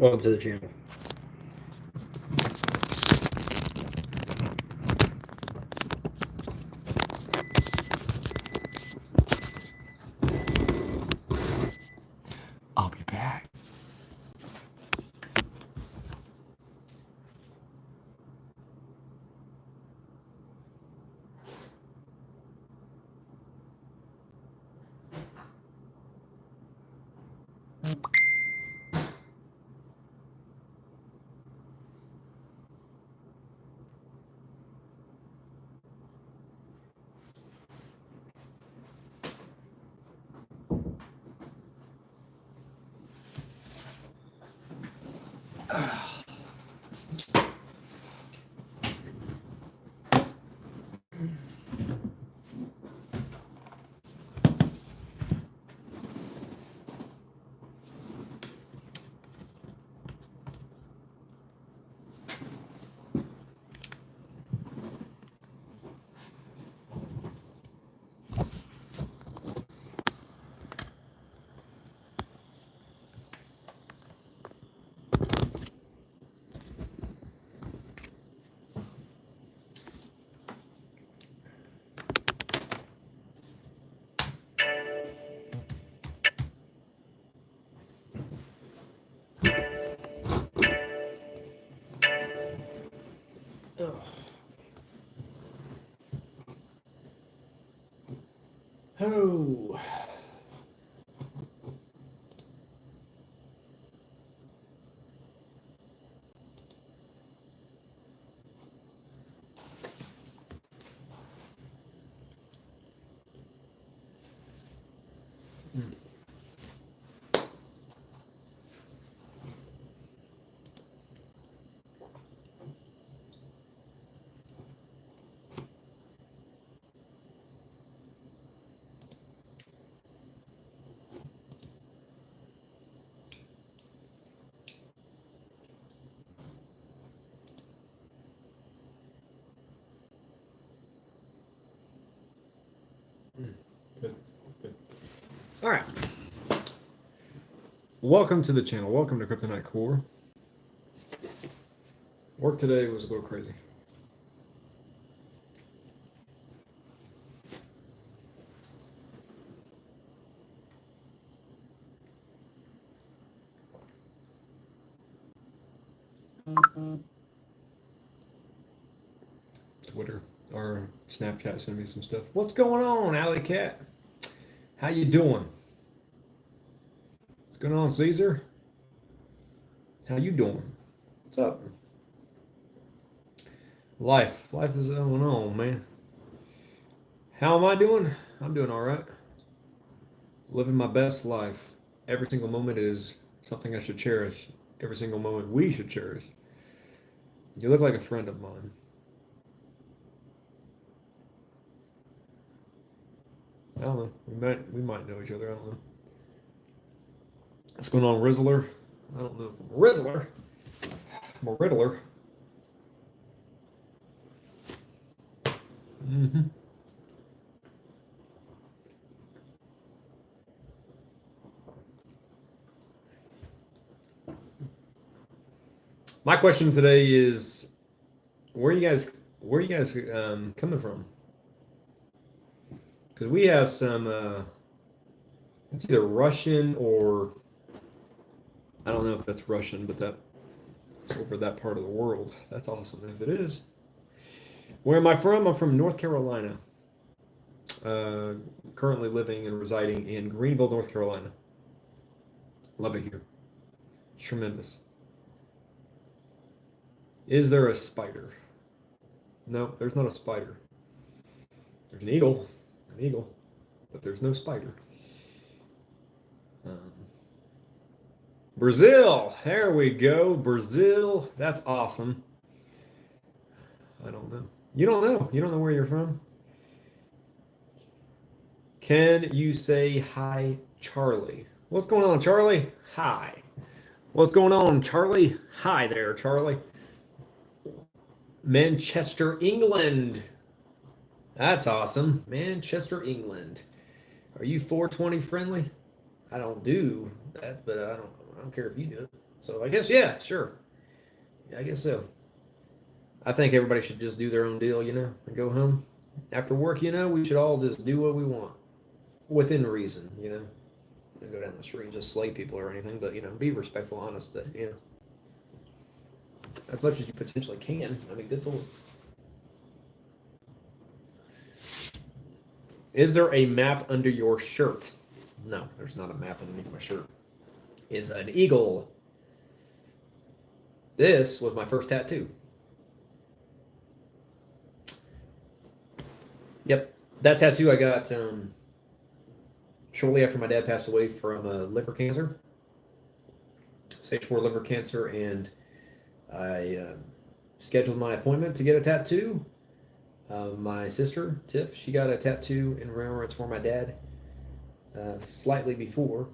Welcome to the channel. I'll be back. Oh. Good. All right. Welcome to the channel. Welcome to Kryptonite Core. Work today was a little crazy. Twitter or Snapchat sent me some stuff. What's going on, Alley Cat? How you doing? What's going on, Caesar? How you doing? What's up? Life is going on, man. How am I doing? I'm doing all right. Living my best life. Every single moment is something I should cherish. Every single moment we should cherish. You look like a friend of mine. I don't know. We might know each other. I don't know. What's going on, Rizzler? I don't know if I'm a Rizzler. I'm a Riddler. Mm-hmm. My question today is, where are you guys coming from? Because we have some, it's either Russian or, I don't know if that's Russian, but that's over that part of the world. That's awesome if it is. Where am I from? I'm from North Carolina. Currently living and residing in Greenville, North Carolina. Love it here. Tremendous. Is there a spider? No, there's not a spider. There's an eagle, but there's no spider. Brazil, there we go. Brazil, that's awesome. I don't know. You don't know. You don't know where you're from. Can you say hi, Charlie? What's going on, Charlie? Hi. What's going on, Charlie? Hi there, Charlie. Manchester, England. That's awesome. Manchester, England. Are you 420 friendly? I don't do that, but I don't care if you do it. So I guess, yeah, sure. Yeah, I guess so. I think everybody should just do their own deal, and go home. After work, we should all just do what we want within reason. Don't go down the street and just slay people or anything, but, be respectful, honest, as much as you potentially can. I mean, good lord. Is there a map under your shirt? No, there's not a map underneath my shirt. Is an eagle. This was my first tattoo. Yep, that tattoo I got shortly after my dad passed away from liver cancer, stage 4 liver cancer, and I scheduled my appointment to get a tattoo. My sister, Tiff, she got a tattoo in remembrance for my dad slightly before.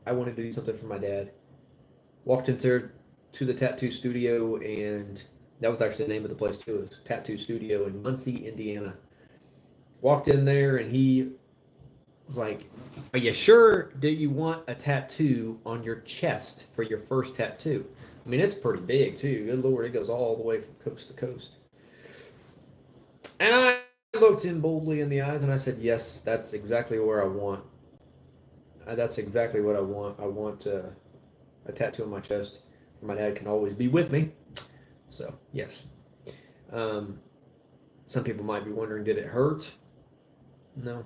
I wanted to do something for my dad. Walked into the tattoo studio, and that was actually the name of the place too. It was Tattoo Studio in Muncie, Indiana. Walked in there, and he was like, "Are you sure that you want a tattoo on your chest for your first tattoo?" I mean, it's pretty big too. Good lord, it goes all the way from coast to coast. And I looked him boldly in the eyes, and I said, "Yes, that's exactly where I want. That's exactly what I want. I want a tattoo on my chest. My dad can always be with me." So yes. Some people might be wondering, did it hurt? No,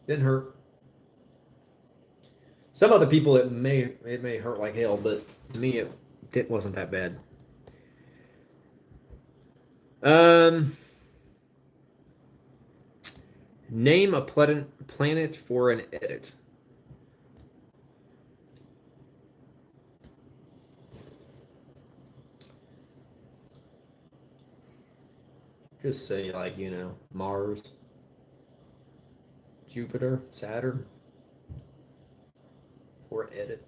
didn't hurt. Some other people it may hurt like hell, but to me it wasn't that bad. Name a planet for an edit. Just say like Mars, Jupiter, Saturn, or edit.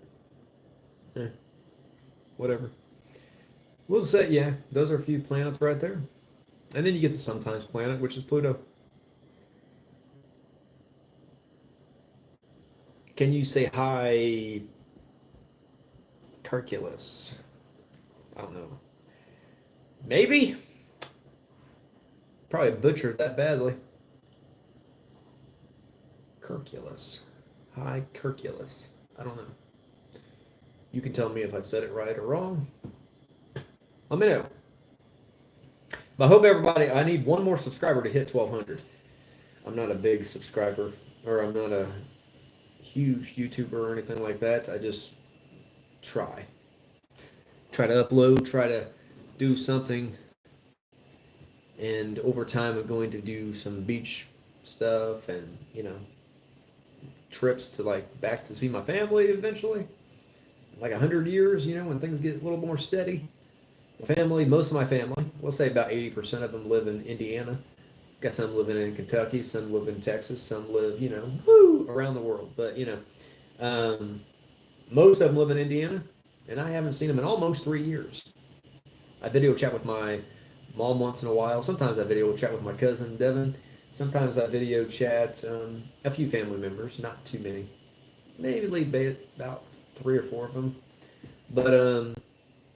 Whatever. We'll say, yeah, those are a few planets right there. And then you get the sometimes planet, which is Pluto. Can you say hi, Calculus? I don't know. Maybe. Probably butchered that badly. Calculus. Hi, Calculus. I don't know. You can tell me if I said it right or wrong. Let me know. But I hope everybody, I need one more subscriber to hit 1,200. I'm not a big subscriber, or I'm not a huge YouTuber or anything like that. I just try to upload, try to do something, and over time I'm going to do some beach stuff and trips to back to see my family eventually, like 100 years, when things get a little more steady. Family, most of my family, we'll say about 80% of them live in Indiana. Got some living in Kentucky, some live in Texas, some live, around the world. But, most of them live in Indiana, and I haven't seen them in almost 3 years. I video chat with my mom once in a while. Sometimes I video chat with my cousin, Devin. Sometimes I video chat a few family members, not too many. Maybe about 3 or 4 of them. But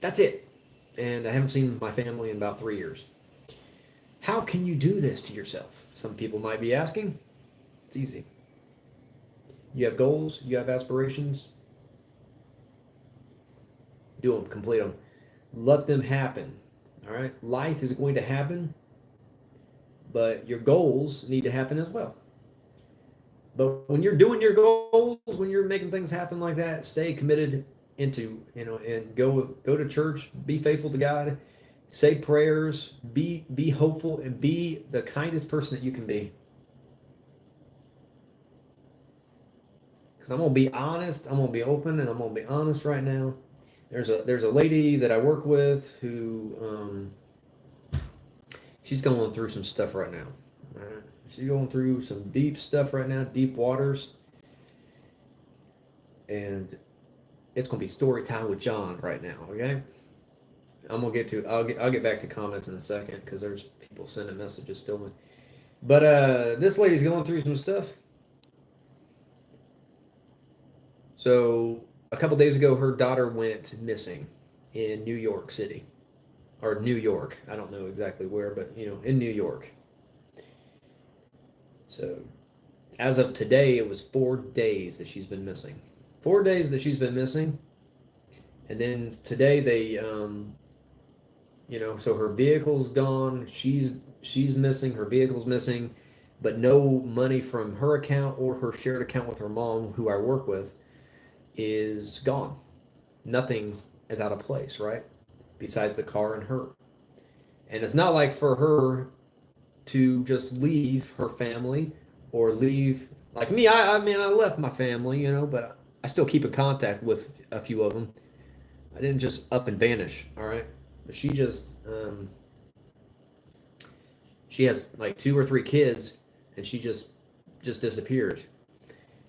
that's it. And I haven't seen my family in about 3 years. How can you do this to yourself? Some people might be asking. It's easy. You have goals, you have aspirations. Do them, complete them. Let them happen. All right? Life is going to happen, but your goals need to happen as well. But when you're doing your goals, when you're making things happen like that, stay committed and go to church, be faithful to God, say prayers, be hopeful, and be the kindest person that you can be. Because I'm gonna be honest, I'm gonna be open, and I'm gonna be honest right now. There's a lady that I work with who she's going through some stuff right now. All right? She's going through some deep stuff right now, deep waters, and it's gonna be story time with John right now. Okay, I'll get back to comments in a second because there's people sending messages still. But this lady's going through some stuff. So a couple days ago, her daughter went missing in New York City, or New York. I don't know exactly where, but in New York. So as of today, it was 4 days that she's been missing. 4 days that she's been missing, and then today so her vehicle's gone. She's missing. Her vehicle's missing, but no money from her account or her shared account with her mom, who I work with, is gone. Nothing is out of place, right? Besides the car and her. And it's not like for her to just leave her family or leave like me. I mean, I left my family, but I still keep in contact with a few of them. I didn't just up and vanish, all right? But she has like 2 or 3 kids, and she just disappeared.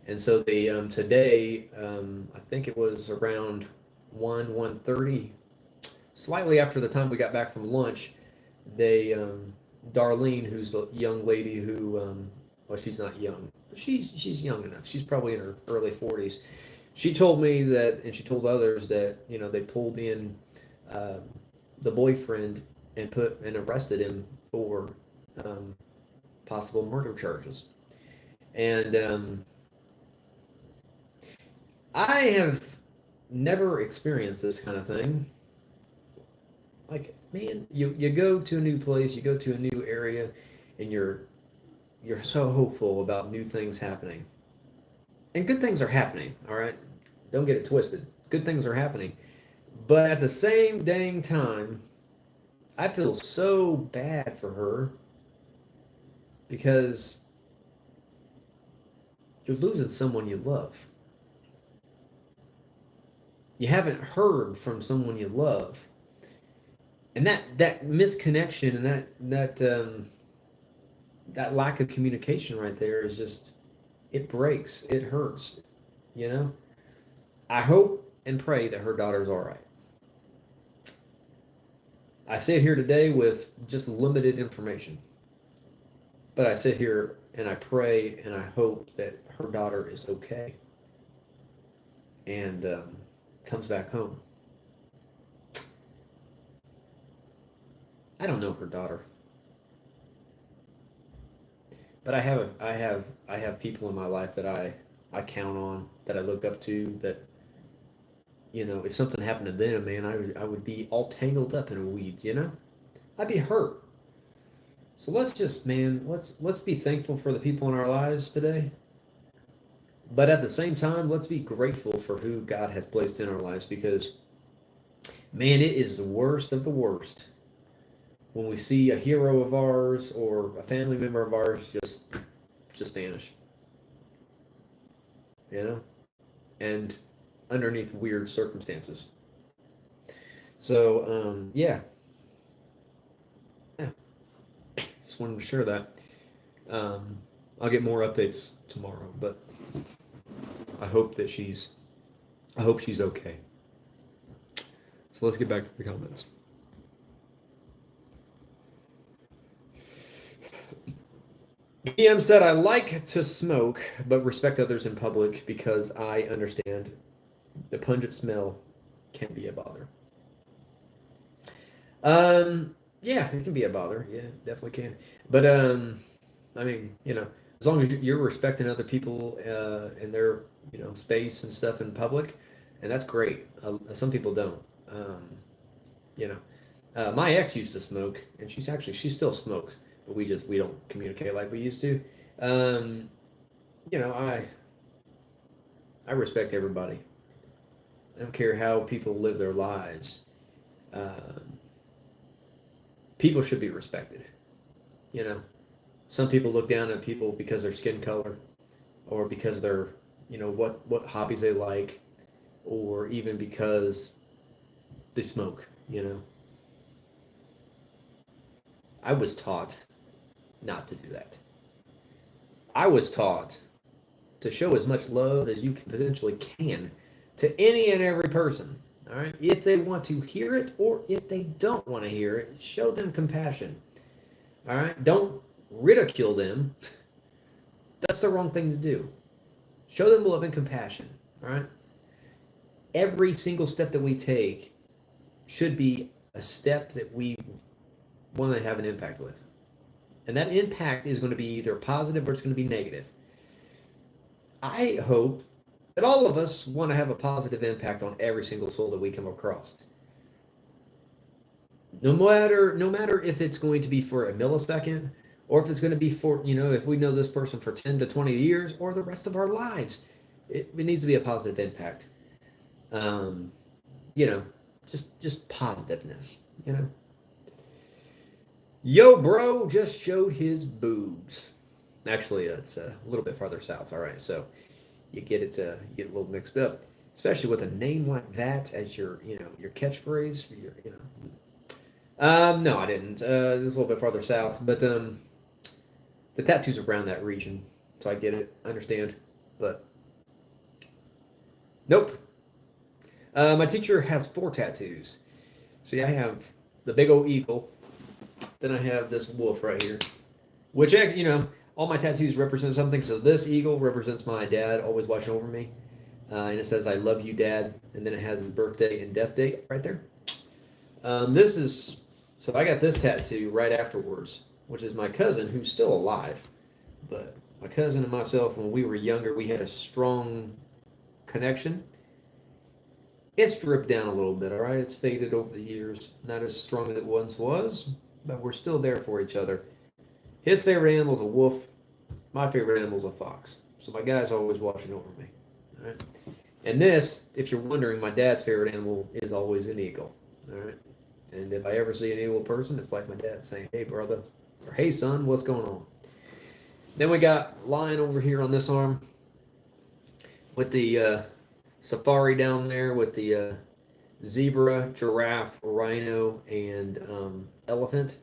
And so they today, I think it was around 1:30, slightly after the time we got back from lunch. They Darlene, who's the young lady who, well, she's not young, but she's young enough. She's probably in her early 40s. She told me that, and she told others that they pulled in uh, the boyfriend and arrested him for um, possible murder charges. And I have never experienced this kind of thing. Like, man, you go to a new place, you go to a new area, and you're so hopeful about new things happening. And good things are happening, all right? Don't get it twisted. Good things are happening. But at the same dang time, I feel so bad for her because you're losing someone you love. You haven't heard from someone you love. And that misconnection and that lack of communication right there is just, it breaks. It hurts, you know? I hope and pray that her daughter's all right. I sit here today with just limited information, but I sit here and I pray and I hope that her daughter is okay and comes back home. I don't know her daughter, but I have people in my life that I count on, that I look up to, that if something happened to them, man, I would be all tangled up in weeds. I'd be hurt. So let's be thankful for the people in our lives today. But at the same time, let's be grateful for who God has placed in our lives, because man, it is the worst of the worst when we see a hero of ours or a family member of ours just vanish. You know? And underneath weird circumstances. So, yeah. Yeah. Just wanted to share that. I'll get more updates tomorrow, but I hope that I hope she's okay. So let's get back to the comments. PM said, I like to smoke, but respect others in public because I understand the pungent smell can be a bother. Yeah, it can be a bother. Yeah, definitely can. But I mean, as long as you're respecting other people in their space and stuff in public, and that's great. Some people don't. You know, my ex used to smoke, and she still smokes, but we don't communicate like we used to. Um, I respect everybody. I don't care how people live their lives. Um, People should be respected. You know, some people look down at people because of their skin color, or because they're, what hobbies they like, or even because they smoke. I was taught not to do that. I was taught to show as much love as you potentially can to any and every person. All right. If they want to hear it, or if they don't want to hear it, show them compassion. All right. Don't ridicule them. That's the wrong thing to do. Show them love and compassion. All right. every single step that we take should be a step that we want to have an impact with. And that impact is going to be either positive or it's going to be negative. I hope that all of us want to have a positive impact on every single soul that we come across. No matter if it's going to be for a millisecond or if it's going to be for, if we know this person for 10 to 20 years or the rest of our lives. It needs to be a positive impact. Um, you know, just positiveness, Yo, bro just showed his boobs. Actually, it's a little bit farther south. All right, so you get it. You get a little mixed up, especially with a name like that as your catchphrase. No, I didn't. This is a little bit farther south, but the tattoos around that region, so I get it. I understand, but nope. My teacher has 4 tattoos. See, I have the big old eagle. Then I have this wolf right here, which, all my tattoos represent something. So this eagle represents my dad always watching over me. And it says, "I love you, Dad." And then it has his birthday and death date right there. So I got this tattoo right afterwards, which is my cousin who's still alive. But my cousin and myself, when we were younger, we had a strong connection. It's dripped down a little bit, all right? It's faded over the years. Not as strong as it once was, but we're still there for each other. His favorite animal is a wolf. My favorite animal is a fox. So my guy's always watching over me. All right. And this, if you're wondering, my dad's favorite animal is always an eagle. All right. And if I ever see an eagle person, it's like my dad saying, "Hey, brother," or "Hey, son, what's going on?" Then we got lion over here on this arm with the safari down there with the zebra, giraffe, rhino, and elephant.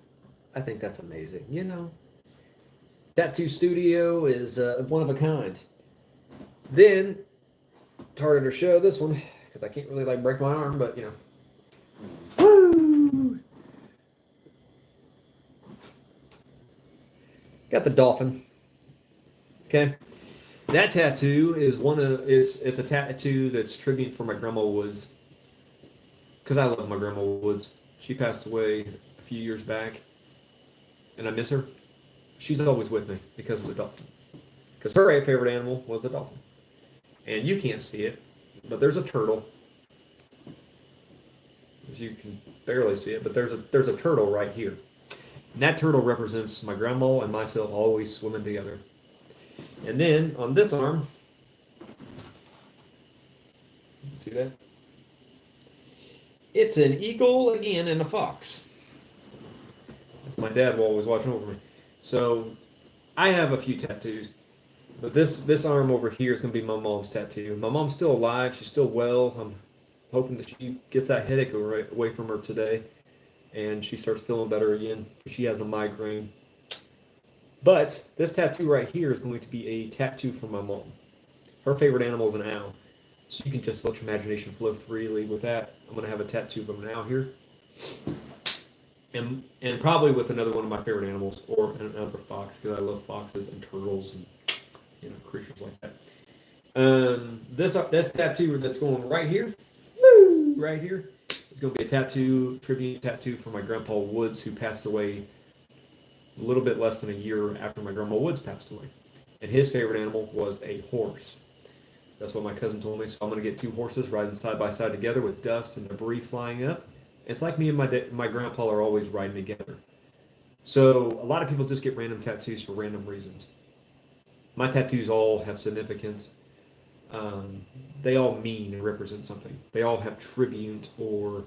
I think that's amazing. Tattoo studio is one of a kind. Then, it's harder to show this one because I can't really break my arm, but Woo! Got the dolphin. Okay. That tattoo is it's a tattoo that's tribute for my grandma Woods. Because I love my grandma Woods. She passed away a few years back. And I miss her. She's always with me because of the dolphin. Because her favorite animal was the dolphin. And you can't see it, but there's a turtle. You can barely see it, but there's a turtle right here. And that turtle represents my grandma and myself always swimming together. And then on this arm, see that? It's an eagle again and a fox. That's my dad always watching over me. So I have a few tattoos, but this arm over here is going to be my mom's tattoo. My mom's still alive. She's still well. I'm hoping that she gets that headache away from her today and she starts feeling better again. She has a migraine. But this tattoo right here is going to be a tattoo for my mom. Her favorite animal is an owl. So you can just let your imagination flow freely with that. I'm going to have a tattoo of an owl here. And probably with another one of my favorite animals, or another fox, because I love foxes and turtles and creatures like that. This tattoo that's going right here, right here, is going to be a tribute tattoo for my grandpa Woods, who passed away a little bit less than a year after my grandma Woods passed away. And his favorite animal was a horse. That's what my cousin told me. So I'm going to get 2 horses riding side by side together with dust and debris flying up. It's like me and my grandpa are always riding together. So a lot of people just get random tattoos for random reasons. My tattoos all have significance. They all mean and represent something. They all have tribute or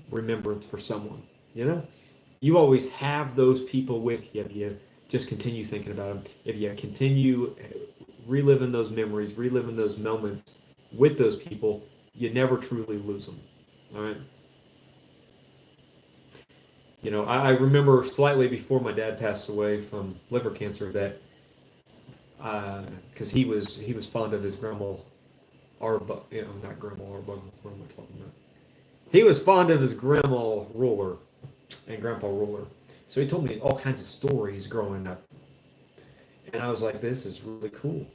remembrance for someone. You always have those people with you if you just continue thinking about them. If you continue reliving those memories, reliving those moments with those people, you never truly lose them. All right. I remember slightly before my dad passed away from liver cancer that because he was fond of his grandma Arbug, not grandma Arbug. What am I talking about? He was fond of his grandma Ruler and grandpa Ruler. So he told me all kinds of stories growing up, and I was like, "This is really cool."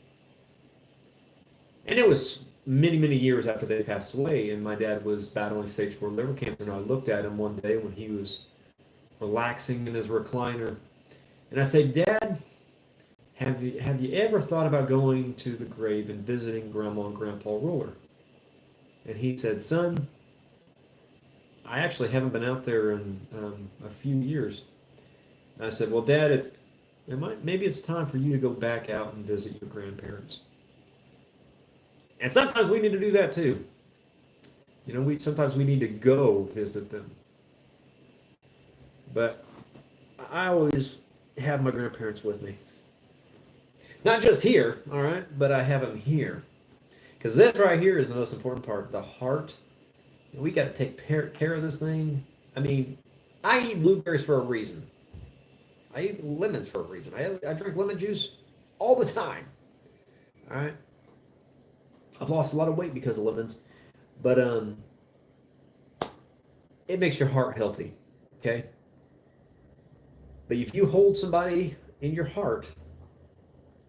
And it was many, many years after they passed away, and my dad was battling stage 4 liver cancer. And I looked at him one day when he was relaxing in his recliner, and I said, "Dad, have you ever thought about going to the grave and visiting Grandma and Grandpa Roller?" And he said, "Son, I actually haven't been out there in a few years." And I said, "Well, Dad, maybe it's time for you to go back out and visit your grandparents." And sometimes we need to do that too. Sometimes we need to go visit them. But I always have my grandparents with me. Not just here, all right, but I have them here. Because this right here is the most important part, the heart. We got to take care of this thing. I mean, I eat blueberries for a reason. I eat lemons for a reason. I drink lemon juice all the time. All right. I've lost a lot of weight because of lemons, but it makes your heart healthy. Okay. But if you hold somebody in your heart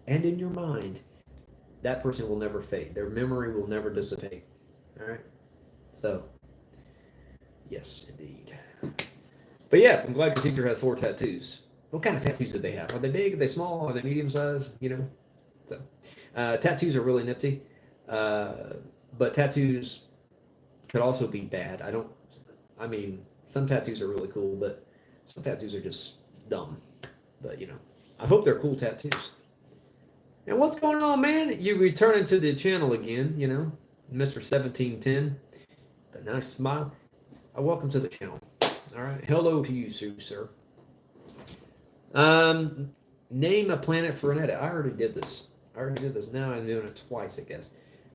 and in your mind, that person will never fade. Their memory will never dissipate. All right. So, yes, indeed. But yes, I'm glad your teacher has 4 tattoos. What kind of tattoos did they have? Are they big? Are they small? Are they medium size? So, tattoos are really nifty. But tattoos could also be bad. Some tattoos are really cool, but some tattoos are just dumb. But, I hope they're cool tattoos. And what's going on, man? You returning to the channel again, Mr. 1710. The nice smile. Welcome to the channel. All right. Hello to you, sir. Name a planet for an edit. I already did this. Now I'm doing it twice, I guess.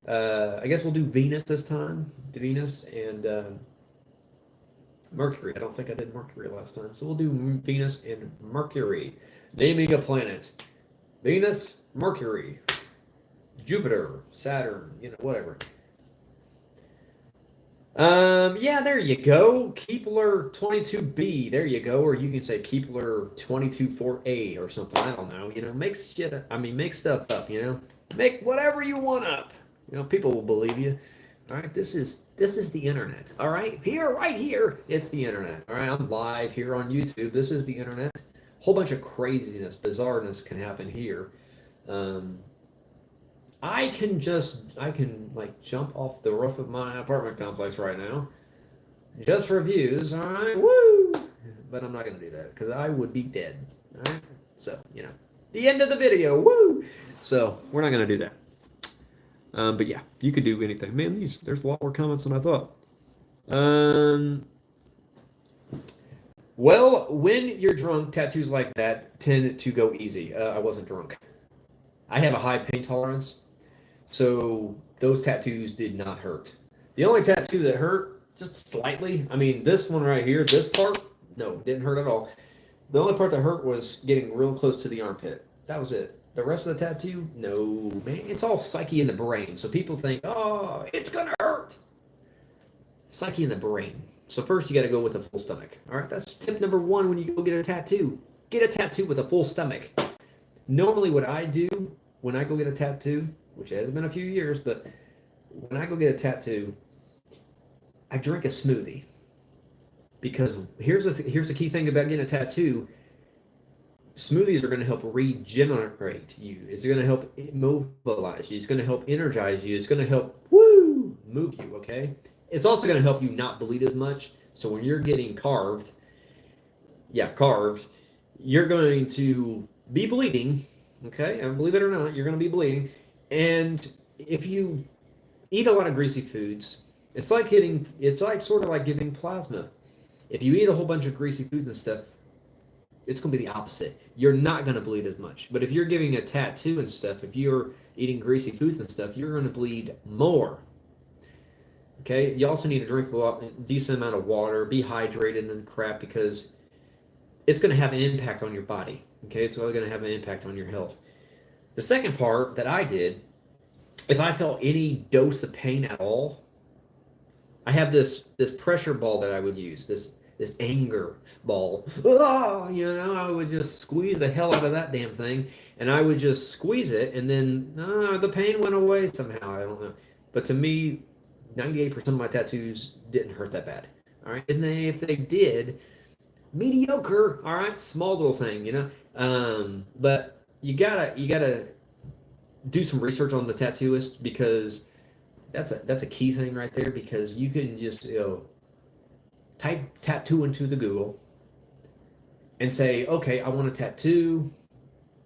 I guess we'll do Venus this time. Venus and Mercury. I don't think I did Mercury last time. So we'll do Venus and Mercury. Naming a planet. Venus, Mercury, Jupiter, Saturn, whatever. Yeah, there you go. Kepler 22b. There you go. Or you can say Kepler 224a or something. I don't know. Make stuff up, Make whatever you want up. People will believe you. All right, this is the internet. All right, right here, it's the internet. All right, I'm live here on YouTube. This is the internet. Whole bunch of craziness, bizarreness can happen here. I can jump off the roof of my apartment complex right now, just for views. All right, woo! But I'm not gonna do that because I would be dead. All right, so the end of the video. Woo! So we're not gonna do that. But yeah, you could do anything. Man, there's a lot more comments than I thought. Well, when you're drunk, tattoos like that tend to go easy. I wasn't drunk. I have a high pain tolerance, so those tattoos did not hurt. The only tattoo that hurt, just slightly, this one right here, this part, no, didn't hurt at all. The only part that hurt was getting real close to the armpit. That was it. The rest of the tattoo, no, man. It's all psyche in the brain. So people think, oh, it's going to hurt. Psyche in the brain. So first you got to go with a full stomach. All right, that's tip number 1 when you go get a tattoo. Get a tattoo with a full stomach. Normally what I do when I go get a tattoo, which has been a few years, but when I go get a tattoo, I drink a smoothie. Because here's the key thing about getting a tattoo. Smoothies are going to help regenerate you. It's going to help mobilize you. It's going to help energize you. It's going to help, move you, okay? It's also going to help you not bleed as much. So when you're getting carved, you're going to be bleeding, okay? And believe it or not, you're going to be bleeding. And if you eat a lot of greasy foods, it's sort of like giving plasma. If you eat a whole bunch of greasy foods and stuff, it's going to be the opposite. You're not going to bleed as much. But if you're giving a tattoo and stuff, if you're eating greasy foods and stuff, you're going to bleed more. Okay? You also need to drink a decent amount of water, be hydrated and crap, because it's going to have an impact on your body. Okay? It's really going to have an impact on your health. The second part that I did, if I felt any dose of pain at all, I have this pressure ball that I would use. this anger ball. Oh, I would just squeeze the hell out of that damn thing, and I would just squeeze it, and then the pain went away somehow. I don't know, but to me, 98% of my tattoos didn't hurt that bad. All right, and then if they did, mediocre. All right, small little thing, but you gotta do some research on the tattooist because that's a key thing right there because you can just type tattoo into the Google and say, okay, I want a tattoo.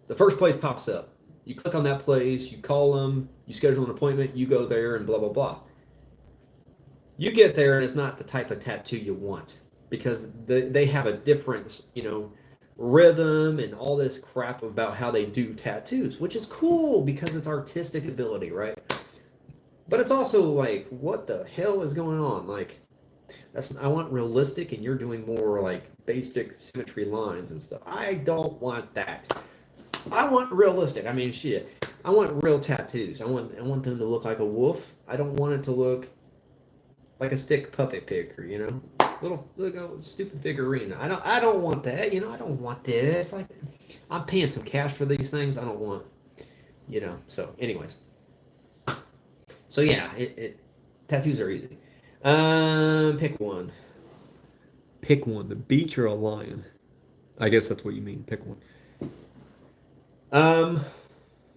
The first place pops up. You click on that place, you call them, you schedule an appointment, you go there, and blah blah blah. You get there, and it's not the type of tattoo you want because they have a different, rhythm and all this crap about how they do tattoos, which is cool because it's artistic ability, right? But it's also like, what the hell is going on? Like, I want realistic, and you're doing more like basic symmetry lines and stuff. I don't want that. I want realistic. I mean, shit. I want real tattoos. I want them to look like a wolf. I don't want it to look like a stick puppet picture. Little stupid figurine. I don't want that. I don't want this. Like, I'm paying some cash for these things. I don't want. So, anyways. So yeah, tattoos are easy. Pick one. Pick one. The beach or a lion? I guess that's what you mean. Pick one. Um,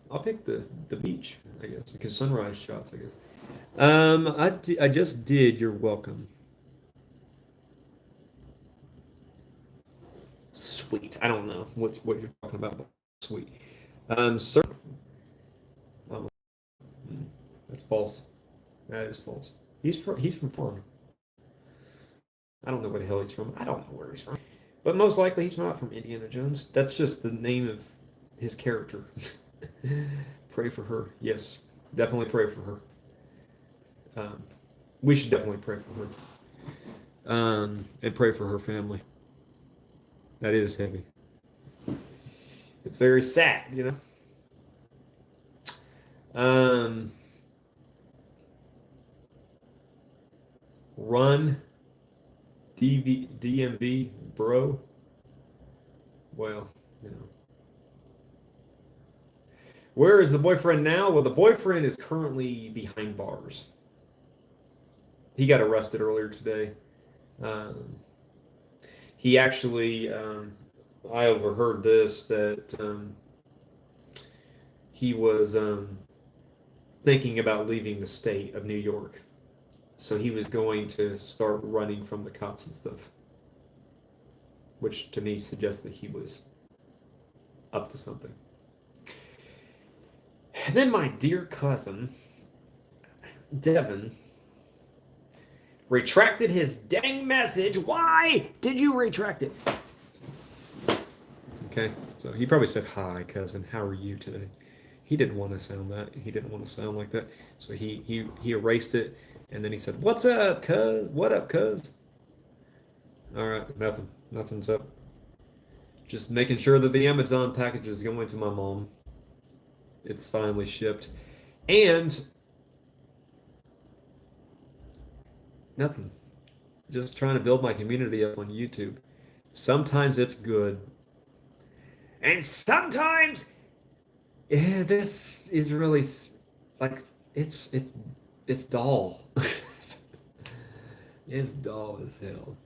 I'll pick the beach, I guess, because sunrise shots, I guess. I just did. You're welcome. Sweet. I don't know what you're talking about, but sweet. Sir. Oh, that's false. That is false. He's from Florida. I don't know where the hell he's from. I don't know where he's from. But most likely he's not from Indiana Jones. That's just the name of his character. Pray for her. Yes, definitely pray for her. Um, we should definitely pray for her. And pray for her family. That is heavy. It's very sad. Um, Run, DMV, bro. Well, you know. Where is the boyfriend now? Well, the boyfriend is currently behind bars. He got arrested earlier today. Um, he actually, I overheard this that he was thinking about leaving the state of New York. So he was going to start running from the cops and stuff, which to me suggests that he was up to something. And then my dear cousin, Devin, retracted his dang message. Why did you retract it? Okay, so he probably said, "Hi, cousin. How are you today?" He didn't want to sound that. He didn't want to sound like that. So he erased it, and then he said, "What's up, cuz? What up, cuz?" All right, nothing. Nothing's up. Just making sure that the Amazon package is going to my mom. It's finally shipped, and nothing. Just trying to build my community up on YouTube. Sometimes it's good, and sometimes this is really like it's dull. It's dull as hell.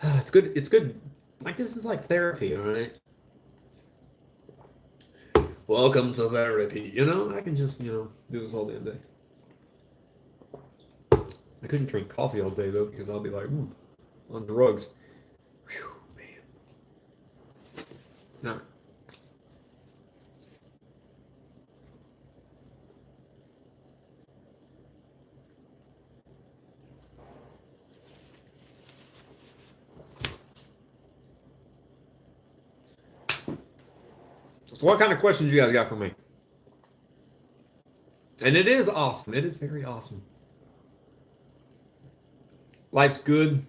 It's good. It's good. Like this is like therapy, all right? Welcome to therapy. I can just do this all day and day. I couldn't drink coffee all day though because I'll be like on drugs. Whew, man. All right. So what kind of questions you guys got for me? And it is awesome. It is very awesome. Life's good.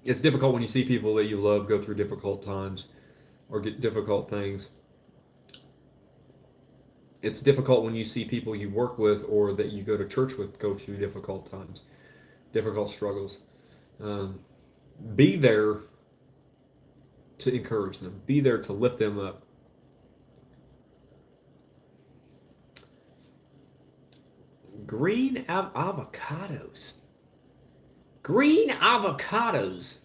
It's difficult when you see people that you love go through difficult times or get difficult things. It's difficult when you see people you work with or that you go to church with go through difficult times, difficult struggles. Um, be there to encourage them. Be there to lift them up. Green avocados. Green avocados.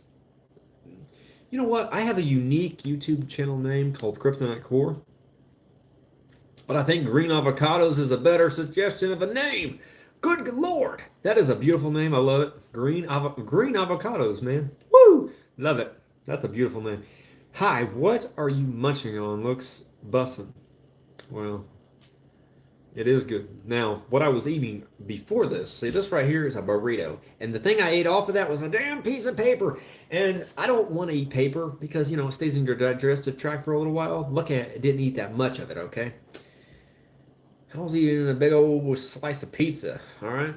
You know what? I have a unique YouTube channel name called Kryptonite Core, but I think green avocados is a better suggestion of a name. Good Lord, that is a beautiful name. I love it. Green avocados, man. Woo! Love it. That's a beautiful name. Hi, what are you munching on? Looks bussin'. Well, it is good. Now, what I was eating before this, see, this right here is a burrito. And the thing I ate off of that was a damn piece of paper. And I don't want to eat paper because, it stays in your digestive tract for a little while. Look at it, didn't eat that much of it, okay? I was eating a big old slice of pizza, all right?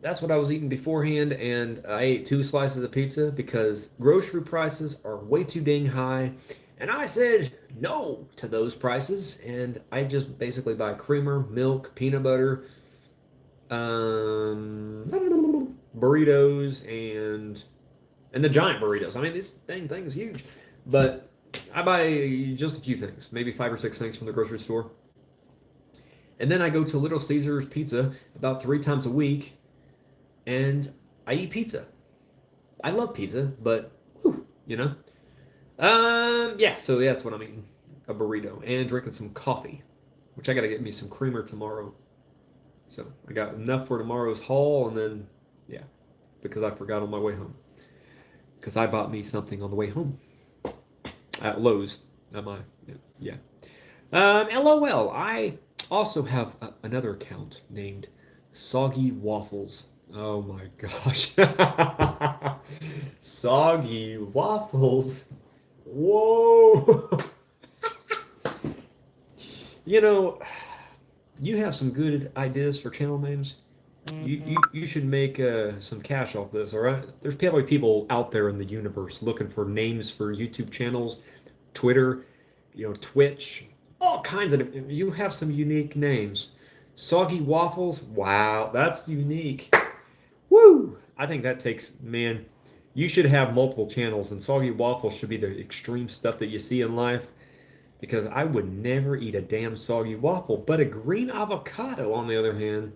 That's what I was eating beforehand, and I ate 2 slices of pizza because grocery prices are way too dang high. And I said no to those prices, and I just basically buy creamer, milk, peanut butter, burritos, and the giant burritos. I mean, this thing is huge, but I buy just a few things, maybe 5 or 6 things from the grocery store, and then I go to Little Caesars Pizza about 3 times a week, and I eat pizza. I love pizza, but whew, yeah, so yeah, that's what I'm eating. A burrito and drinking some coffee, which I gotta get me some creamer tomorrow. So I got enough for tomorrow's haul, and then, yeah, because I forgot on my way home. Because I bought me something on the way home at Lowe's. Am I? Yeah. LOL. I also have another account named Soggy Waffles. Oh my gosh. Soggy Waffles. Whoa. You have some good ideas for channel names. You should make some cash off this, all right? There's probably people out there in the universe looking for names for YouTube channels, Twitter, Twitch, all kinds of. You have some unique names. Soggy Waffles, wow, that's unique. Woo! I think that takes, man, you should have multiple channels, and Soggy Waffles should be the extreme stuff that you see in life, because I would never eat a damn soggy waffle. But a green avocado, on the other hand,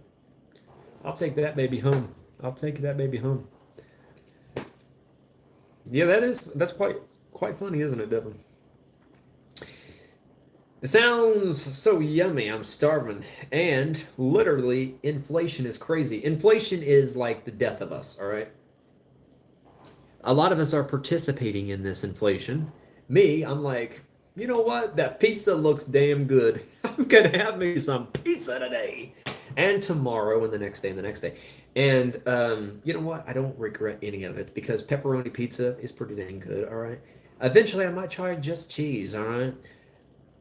I'll take that baby home. I'll take that baby home. Yeah, that's quite funny, isn't it, Devin? It sounds so yummy. I'm starving. And literally, inflation is crazy. Inflation is like the death of us, all right? A lot of us are participating in this inflation. Me, I'm like, you know what? That pizza looks damn good. I'm going to have me some pizza today. And tomorrow, and the next day, and the next day. And you know what? I don't regret any of it, because pepperoni pizza is pretty dang good, all right? Eventually, I might try just cheese, all right?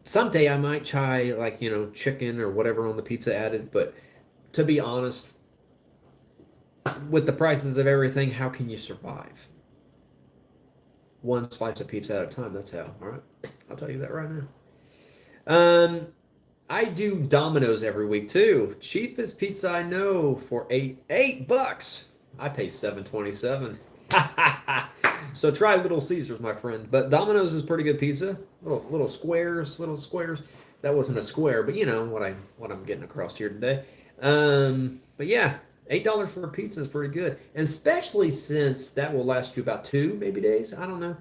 Someday I might try, like, chicken or whatever on the pizza added, but to be honest, with the prices of everything, how can you survive? One slice of pizza at a time, that's how, all right? I'll tell you that right now. I do Domino's every week too. Cheapest pizza I know for $8. I pay $7.27. So try Little Caesars, my friend. But Domino's is pretty good pizza. Little squares. That wasn't a square, but you know what I'm getting across here today. But yeah, $8 for a pizza is pretty good, and especially since that will last you about 2 maybe days. I don't know.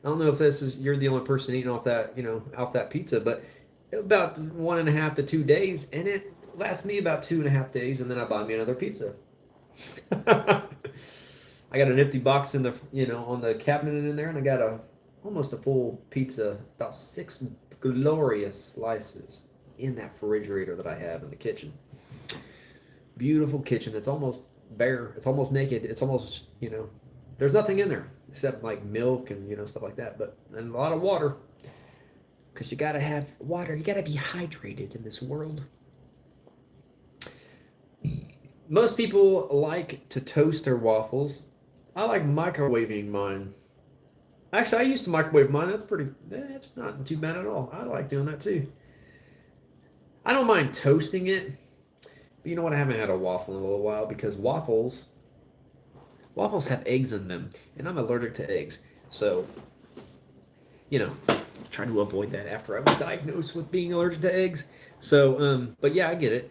I don't know if you're the only person eating off that pizza, but about 1.5 to 2 days, and it lasts me about 2.5 days, and then I buy me another pizza. I got an empty box in the on the cabinet in there, and I got almost a full pizza, about 6 glorious slices in that refrigerator that I have in the kitchen. Beautiful kitchen. It's almost bare. It's almost naked. It's almost there's nothing in there except like milk and stuff like that, and a lot of water. Because you gotta have water. You gotta be hydrated in this world. Most people like to toast their waffles. I like microwaving mine. Actually, I used to microwave mine. That's not too bad at all. I like doing that too. I don't mind toasting it, but you know what? I haven't had a waffle in a little while because waffles have eggs in them, and I'm allergic to eggs. So, you know, trying to avoid that after I was diagnosed with being allergic to eggs. So, but yeah, I get it.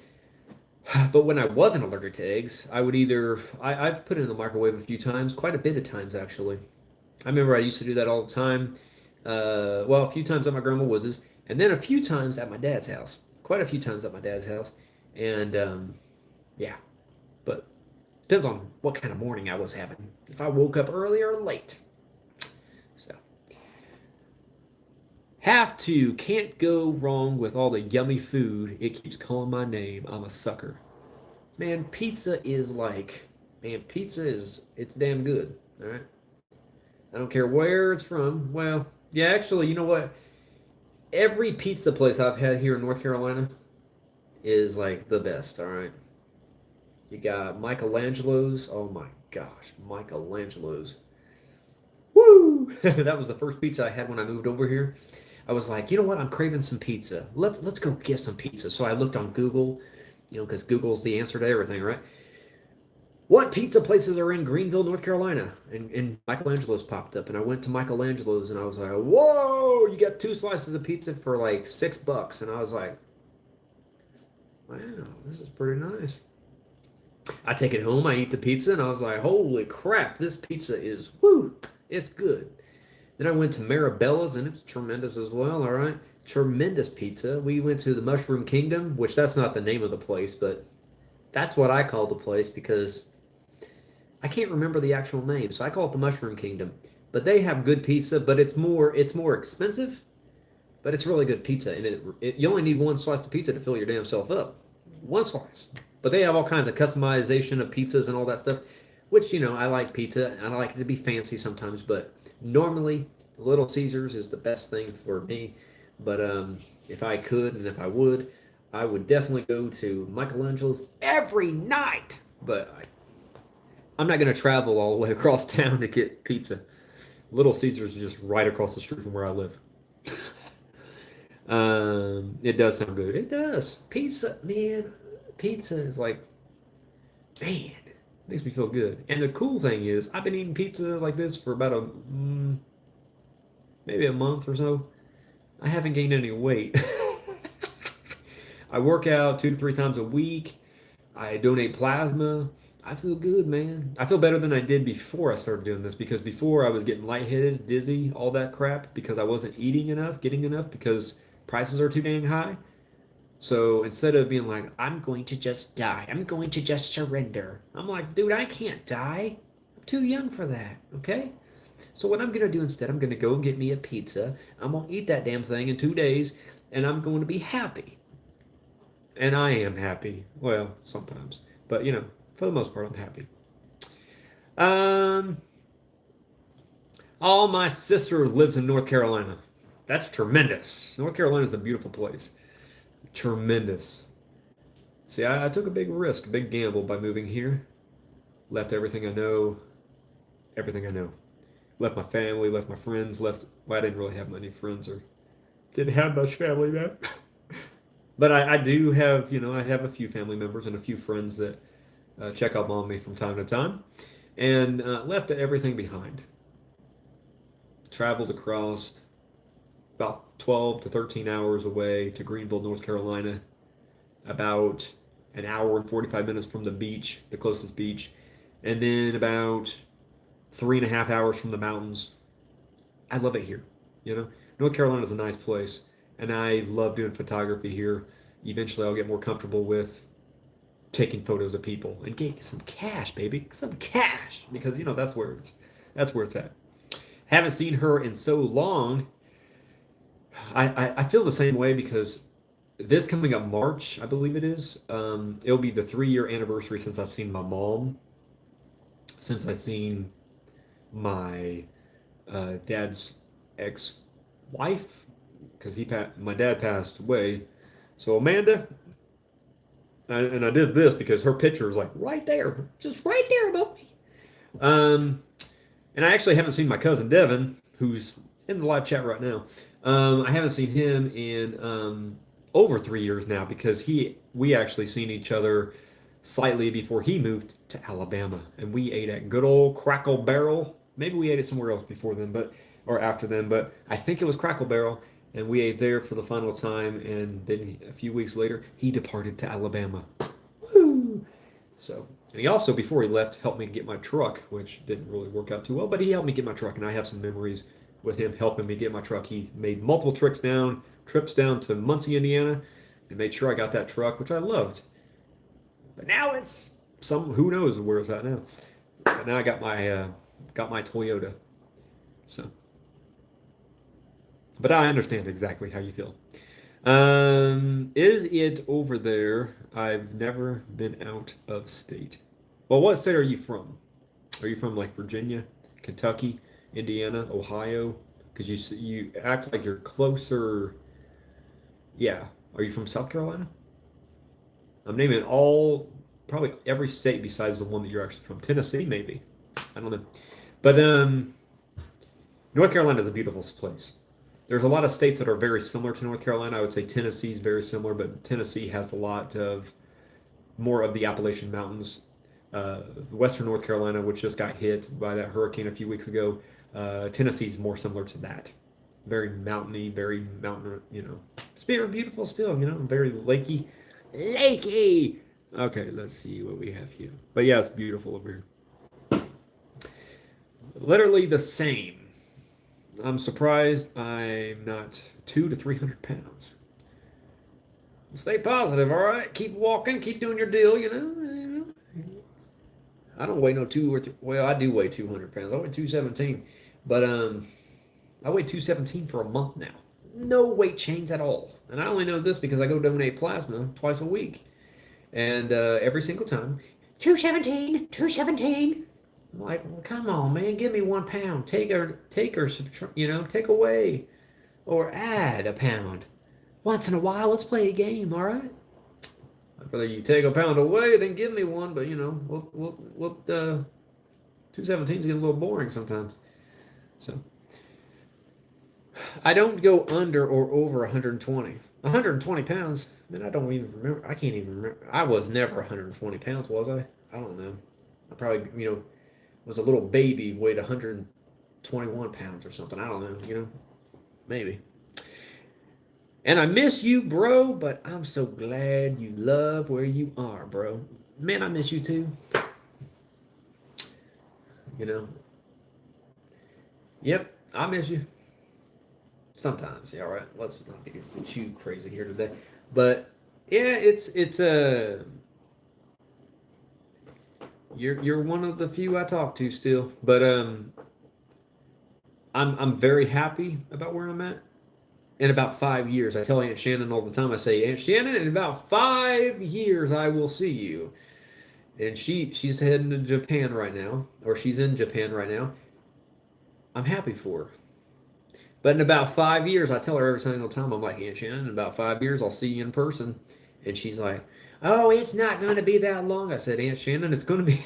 But when I wasn't allergic to eggs, I would I've put it in the microwave a few times, quite a bit of times actually. I remember I used to do that all the time. Well, a few times at my grandma Woods's, and then a few times at my dad's house. Quite a few times at my dad's house, and yeah. But depends on what kind of morning I was having. If I woke up early or late. So can't go wrong with all the yummy food. It keeps calling my name. I'm a sucker. Man, pizza is it's damn good. All right. I don't care where it's from. Well, yeah, actually, you know what? Every pizza place I've had here in North Carolina is like the best, all right? You got Michelangelo's. Oh my gosh, Michelangelo's. Woo! That was the first pizza I had when I moved over here. I was like, you know what? I'm craving some pizza. Let's go get some pizza. So I looked on Google, because Google's the answer to everything, right? What pizza places are in Greenville, North Carolina? And Michelangelo's popped up, and I went to Michelangelo's, and I was like, whoa! You got two slices of pizza for like $6, and I was like, wow, this is pretty nice. I take it home, I eat the pizza, and I was like, holy crap, this pizza is woo, it's good. Then I went to Marabella's, and it's tremendous as well, all right? Tremendous pizza. We went to the Mushroom Kingdom, which that's not the name of the place, but that's what I call the place because I can't remember the actual name, so I call it the Mushroom Kingdom. But they have good pizza, but it's more expensive, but it's really good pizza, and you only need one slice of pizza to fill your damn self up. One slice. But they have all kinds of customization of pizzas and all that stuff, which I like pizza and I like it to be fancy sometimes, but normally Little Caesars is the best thing for me. But if I could and if I would definitely go to Michelangelo's every night. But I'm not going to travel all the way across town to get pizza. Little Caesars is just right across the street from where I live. It does sound good. It does. Pizza, man. Pizza is like, man, makes me feel good. And the cool thing is, I've been eating pizza like this for about maybe a month or so. I haven't gained any weight. I work out 2 to 3 times a week. I donate plasma. I feel good, man. I feel better than I did before I started doing this because before I was getting lightheaded, dizzy, all that crap because I wasn't eating enough, getting enough because prices are too dang high. So instead of being like, I'm going to just die, I'm going to just surrender, I'm like, dude, I can't die. I'm too young for that, okay? So what I'm going to do instead, I'm going to go and get me a pizza. I'm going to eat that damn thing in 2 days, and I'm going to be happy. And I am happy. Well, sometimes. But, for the most part, I'm happy. Um, my sister lives in North Carolina. That's tremendous. North Carolina is a beautiful place. Tremendous. See, I took a big risk, a big gamble by moving here. Left everything I know, everything I know. Left my family, left my friends, well, I didn't really have many friends or didn't have much family, man. But I do have, I have a few family members and a few friends that check up on me from time to time. And left everything behind. Traveled across about 12 to 13 hours away to Greenville, North Carolina, about an hour and 45 minutes from the beach, the closest beach, and then about 3.5 hours from the mountains. I love it here. North Carolina is a nice place, and I love doing photography here. Eventually, I'll get more comfortable with taking photos of people and get some cash, baby, some cash, because that's where it's at. Haven't seen her in so long. I feel the same way because this coming up March, I believe it is. It'll be the 3-year anniversary since I've seen my mom, since I've seen my dad's ex-wife, because my dad passed away. So Amanda, and I did this because her picture is like right there, just right there above me. And I actually haven't seen my cousin Devin, who's in the live chat right now. I haven't seen him in over 3 years now because we actually seen each other slightly before he moved to Alabama, and we ate at good old Crackle Barrel. Maybe we ate it somewhere else before then, but or after then, but I think it was Crackle Barrel, and we ate there for the final time. And then a few weeks later, he departed to Alabama. Woo! So, and he also, before he left, helped me get my truck, which didn't really work out too well, but he helped me get my truck, and I have some memories with him helping me get my truck. He made multiple trips down to Muncie, Indiana, and made sure I got that truck, which I loved. But now it's who knows where it's at now. But now I got my Toyota. So, but I understand exactly how you feel. Is it over there? I've never been out of state. Well, what state are you from? Are you from like Virginia, Kentucky, Indiana, Ohio? Because you act like you're closer. Yeah. Are you from South Carolina? I'm naming probably every state besides the one that you're actually from. Tennessee, maybe. I don't know. But North Carolina is a beautiful place. There's a lot of states that are very similar to North Carolina. I would say Tennessee is very similar, but Tennessee has a lot of more of the Appalachian Mountains. Western North Carolina, which just got hit by that hurricane a few weeks ago, Tennessee is more similar to that. Very mountainy, very mountain, it's very beautiful still, very lakey. Lakey! Okay, let's see what we have here. But yeah, it's beautiful over here. Literally the same. I'm surprised I'm not 200 to 300 pounds. Stay positive, all right? Keep walking, keep doing your deal, I don't weigh no 2 or 3. Well, I do weigh 200 pounds. I weigh 217. But I weigh 217 for a month now. No weight change at all. And I only know this because I go donate plasma twice a week. And every single time, 217, 217. I'm like, well, come on, man, give me 1 pound. Take or take away or add a pound. Once in a while, let's play a game, all right? I'd rather you take a pound away than give me one, but we'll 217 is getting a little boring sometimes. So I don't go under or over 120. 120 pounds, man, I don't even remember. I can't even remember. I was never 120 pounds, was I? I don't know. I probably, was a little baby, weighed 121 pounds or something. I don't know, maybe. And I miss you, bro, but I'm so glad you love where you are, bro. Man, I miss you too. Yep, I miss you. Sometimes, yeah, all right. Let's not be too crazy here today. But yeah, it's you're one of the few I talk to still. But I'm very happy about where I'm at. In about 5 years, I tell Aunt Shannon all the time, I say, Aunt Shannon, in about 5 years I will see you. And she's heading to Japan right now, or she's in Japan right now. I'm happy for her. But in about 5 years, I tell her every single time, I'm like, Aunt Shannon, in about 5 years, I'll see you in person. And she's like, oh, it's not going to be that long. I said, Aunt Shannon, it's going to be,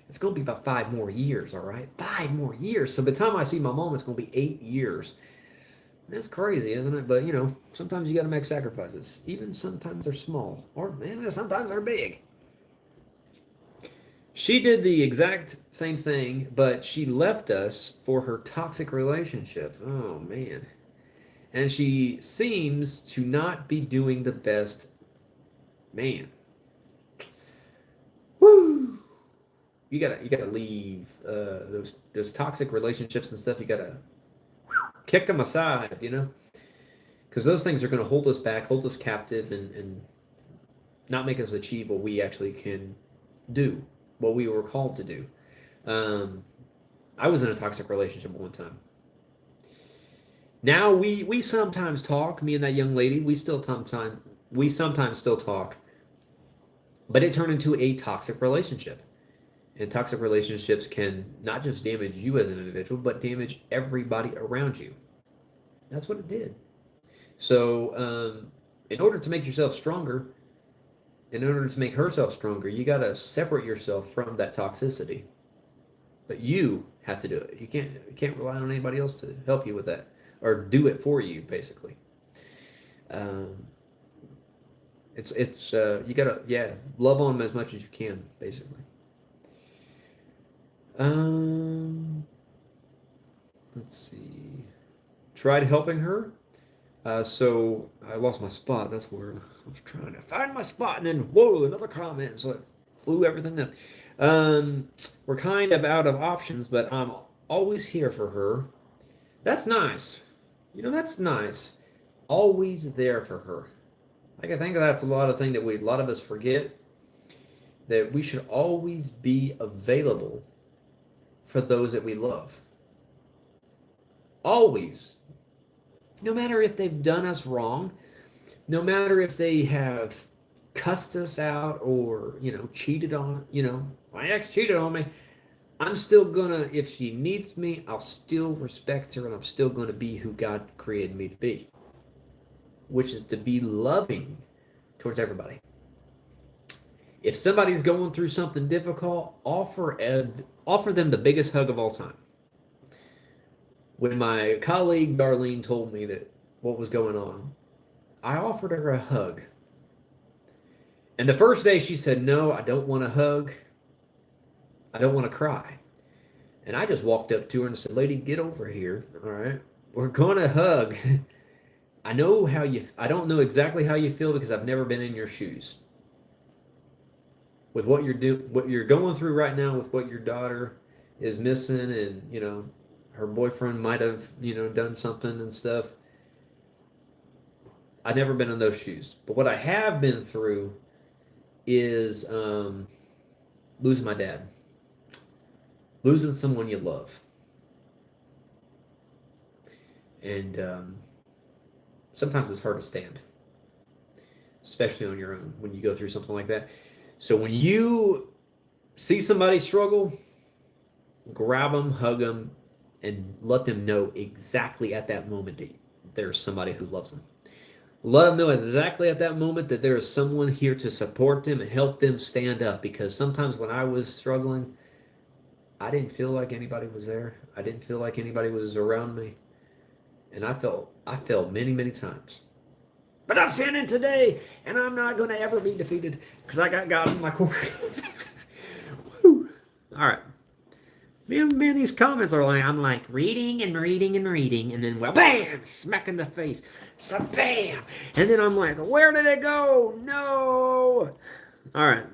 it's going to be about 5 more years, all right? 5 more years. So by the time I see my mom, it's going to be 8 years. That's crazy, isn't it? But, sometimes you got to make sacrifices. Even sometimes they're small. Or, man, sometimes they're big. She did the exact same thing, but she left us for her toxic relationship. Oh, man. And she seems to not be doing the best. Man. Woo! You gotta leave those toxic relationships and stuff. You gotta kick them aside, because those things are going to hold us back, hold us captive, and not make us achieve what we actually can do, what we were called to do. I was in a toxic relationship at one time. Now we sometimes talk, me and that young lady, we sometimes still talk, but it turned into a toxic relationship. And toxic relationships can not just damage you as an individual, but damage everybody around you. That's what it did. So, in order to make yourself stronger, in order to make herself stronger, you got to separate yourself from that toxicity. But you have to do it. You can't rely on anybody else to help you with that or do it for you, basically. Um, it's you gotta, yeah, love on them as much as you can, basically. Um, let's see. Tried helping her. So I lost my spot. That's where I was trying to find my spot, and then whoa, another comment. So it flew everything up. We're kind of out of options, but I'm always here for her. That's nice. That's nice. Always there for her. Like, I think that's a lot of thing that a lot of us forget, that we should always be available for those that we love. Always. No matter if they've done us wrong, no matter if they have cussed us out or, cheated on, my ex cheated on me, I'm still gonna, if she needs me, I'll still respect her and I'm still gonna be who God created me to be, which is to be loving towards everybody. If somebody's going through something difficult, offer them the biggest hug of all time. When my colleague Darlene told me that what was going on, I offered her a hug. And the first day she said, "No, I don't want a hug. I don't want to cry." And I just walked up to her and said, "Lady, get over here. All right. We're going to hug. I don't know exactly how you feel because I've never been in your shoes. With what you're going through right now, with what your daughter is missing, and her boyfriend might have done something and stuff. I've never been in those shoes, but what I have been through is losing my dad, losing someone you love, and sometimes it's hard to stand, especially on your own when you go through something like that. So when you see somebody struggle, grab them, hug them, and let them know exactly at that moment that there's somebody who loves them. Let them know exactly at that moment that there is someone here to support them and help them stand up. Because sometimes when I was struggling, I didn't feel like anybody was there. I didn't feel like anybody was around me. And I felt many, many times. But I'm standing today, and I'm not going to ever be defeated because I got God in my corner. Woo. All right. Man, these comments are like, I'm like reading and reading and reading, and then, well, bam, smack in the face. So, bam. And then I'm like, where did it go? No. All right.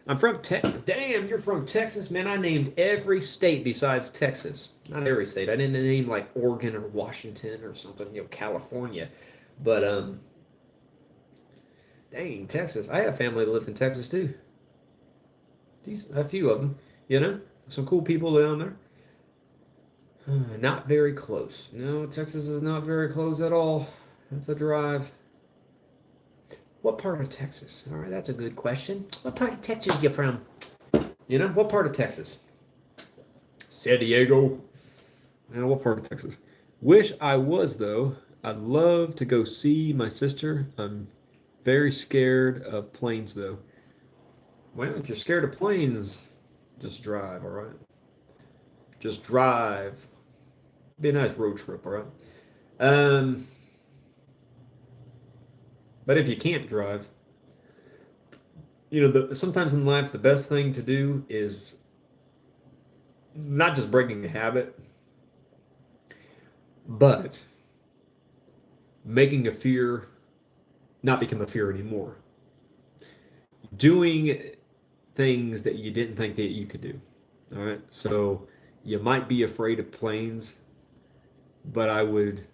I'm from Texas. Damn, you're from Texas? Man, I named every state besides Texas. Not every state. I didn't name like Oregon or Washington or something, California. But, dang, Texas. I have family that live in Texas too. A few of them, some cool people down there. Not very close. No, Texas is not very close at all. That's a drive. What part of Texas? All right, that's a good question. What part of Texas you from? What part of Texas? San Diego. What part of Texas? Wish I was, though. I'd love to go see my sister. I'm very scared of planes, though. Well, if you're scared of planes, just drive, all right? Just drive. Be a nice road trip, all right? But if you can't drive, sometimes in life the best thing to do is not just breaking a habit, but making a fear not become a fear anymore. Doing things that you didn't think that you could do. All right. So you might be afraid of planes, but I would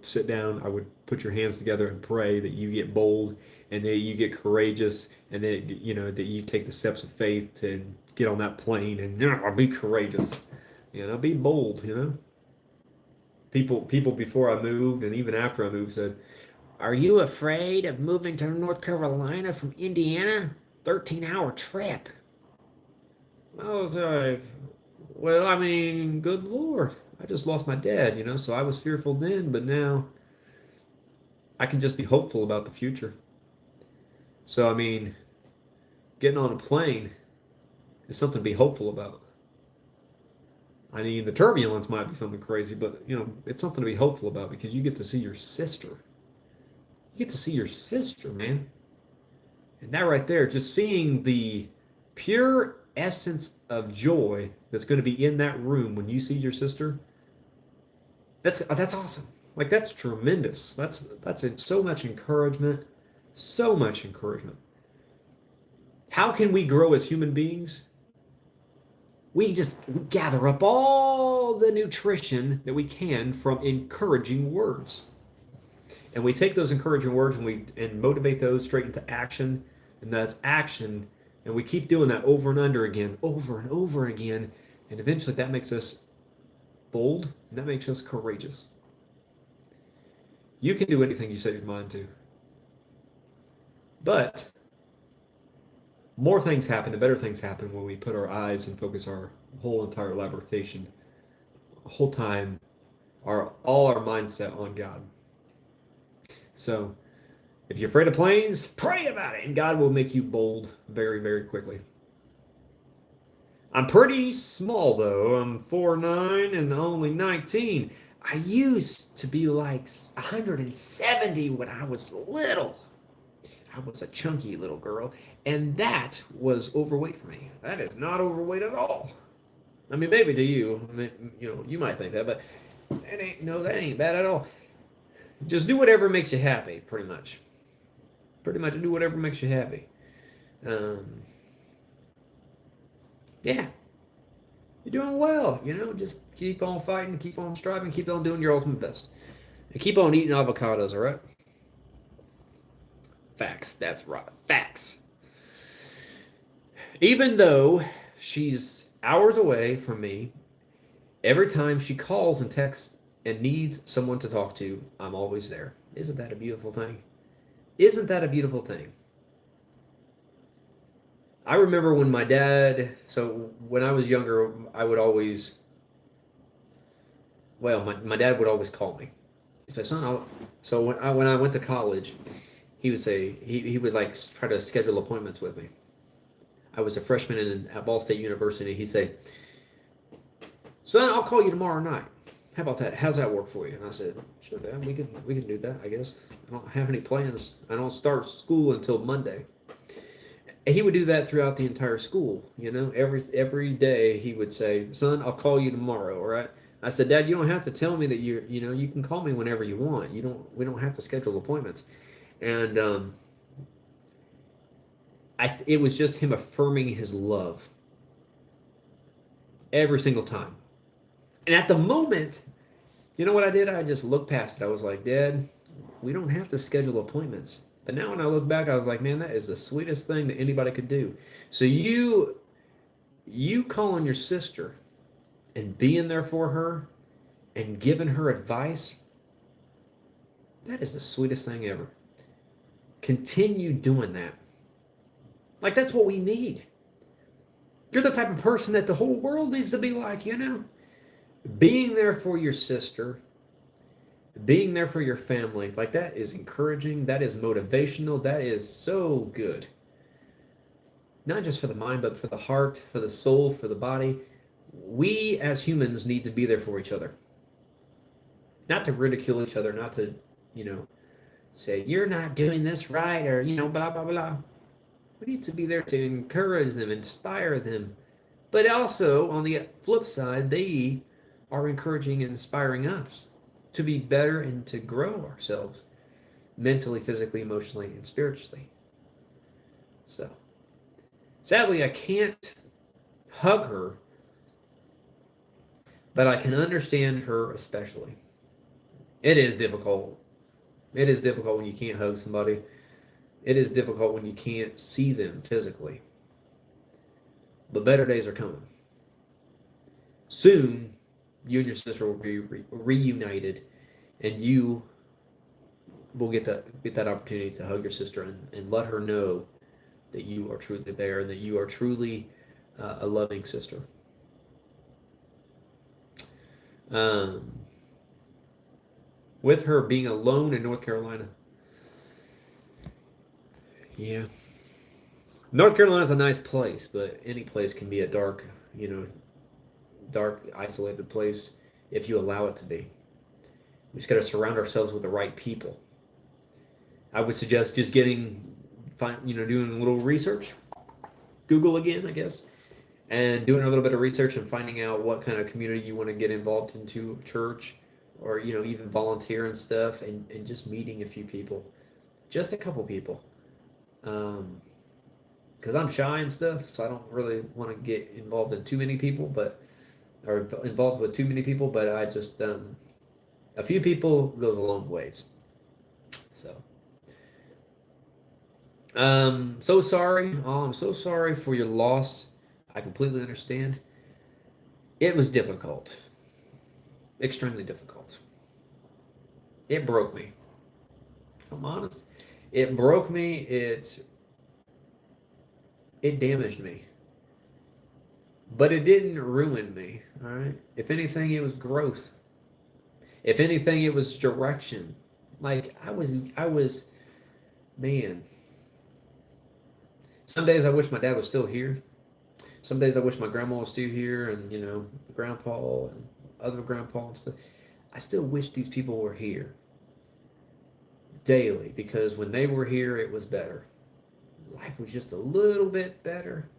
sit down, I would put your hands together and pray that you get bold and that you get courageous and that that you take the steps of faith to get on that plane and be courageous. Be bold, People before I moved and even after I moved said, "Are you afraid of moving to North Carolina from Indiana? 13-hour trip." I was like, well, I mean, good Lord. I just lost my dad, so I was fearful then, but now I can just be hopeful about the future. So, I mean, getting on a plane is something to be hopeful about. I mean, the turbulence might be something crazy, but, it's something to be hopeful about because you get to see your sister. You get to see your sister, man. And that right there, just seeing the pure essence of joy that's going to be in that room when you see your sister, that's awesome. Like that's tremendous. That's so much encouragement, so much encouragement. How can we grow as human beings? We gather up all the nutrition that we can from encouraging words. And we take those encouraging words and we motivate those straight into action, and that's action, and we keep doing that over and under again, over and over again, and eventually that makes us bold and that makes us courageous. You can do anything you set your mind to. But more things happen and better things happen when we put our eyes and focus our whole entire elaboration, whole time, all our mindset on God. So if you're afraid of planes, pray about it, and God will make you bold very, very quickly. I'm pretty small, though. I'm 4'9" and only 19. I used to be like 170 when I was little. I was a chunky little girl, and that was overweight for me. That is not overweight at all. I mean, maybe to you, I mean, you might think that, but that ain't bad at all. Just do whatever makes you happy, pretty much. Pretty much do whatever makes you happy. Yeah, you're doing well. Just keep on fighting, keep on striving, keep on doing your ultimate best, and keep on eating avocados. All right. Facts. That's right. Facts. Even though she's hours away from me, every time she calls and texts and needs someone to talk to, I'm always there. Isn't that a beautiful thing? Isn't that a beautiful thing? I remember when my dad, so when I was younger, I would always, my dad would always call me. He'd say, son, so when I went to college, he would say, he would like try to schedule appointments with me. I was a freshman at Ball State University. He'd say, son, I'll call you tomorrow night. How about that? How's that work for you? And I said, sure, Dad, we can do that, I guess. I don't have any plans. I don't start school until Monday. And he would do that throughout the entire school. Every day he would say, son, I'll call you tomorrow, all right? I said, Dad, you don't have to tell me that you can call me whenever you want. We don't have to schedule appointments. And it was just him affirming his love every single time. And at the moment, you know what I did? I just looked past it. I was like, Dad, we don't have to schedule appointments. But now when I look back, I was like, man, that is the sweetest thing that anybody could do. So you calling your sister and being there for her and giving her advice, that is the sweetest thing ever. Continue doing that. Like, that's what we need. You're the type of person that the whole world needs to be like, Being there for your sister, being there for your family, like that is encouraging, that is motivational, that is so good. Not just for the mind, but for the heart, for the soul, for the body. We as humans need to be there for each other. Not to ridicule each other, not to, say, you're not doing this right, or, blah, blah, blah. We need to be there to encourage them, inspire them. But also, on the flip side, they are encouraging and inspiring us to be better and to grow ourselves mentally, physically, emotionally, and spiritually. So, sadly, I can't hug her, but I can understand her especially. It is difficult. It is difficult when you can't hug somebody. It is difficult when you can't see them physically. But better days are coming. Soon, you and your sister will be reunited, and you will get that opportunity to hug your sister and let her know that you are truly there and that you are truly a loving sister. With her being alone in North Carolina. Yeah. North Carolina is a nice place, but any place can be a dark, isolated place if you allow it to be. We just got to surround ourselves with the right people. I would suggest just doing a little research, Google again, I guess, and doing a little bit of research and finding out what kind of community you want to get involved into church, or even volunteer and stuff, and just meeting a few people, just a couple people, because I'm shy and stuff, so I don't really want to get involved in too many people, or involved with too many people, but I just a few people goes a long ways. So so sorry. Oh, I'm so sorry for your loss. I completely understand. It was difficult, extremely difficult. It broke me. If I'm honest, it broke me. It damaged me, but it didn't ruin me. All right. If anything, it was growth. If anything, it was direction. Like I was, man. Some days I wish my dad was still here. Some days I wish my grandma was still here, and grandpa and other grandpa and stuff. I still wish these people were here daily, because when they were here, it was better. Life was just a little bit better.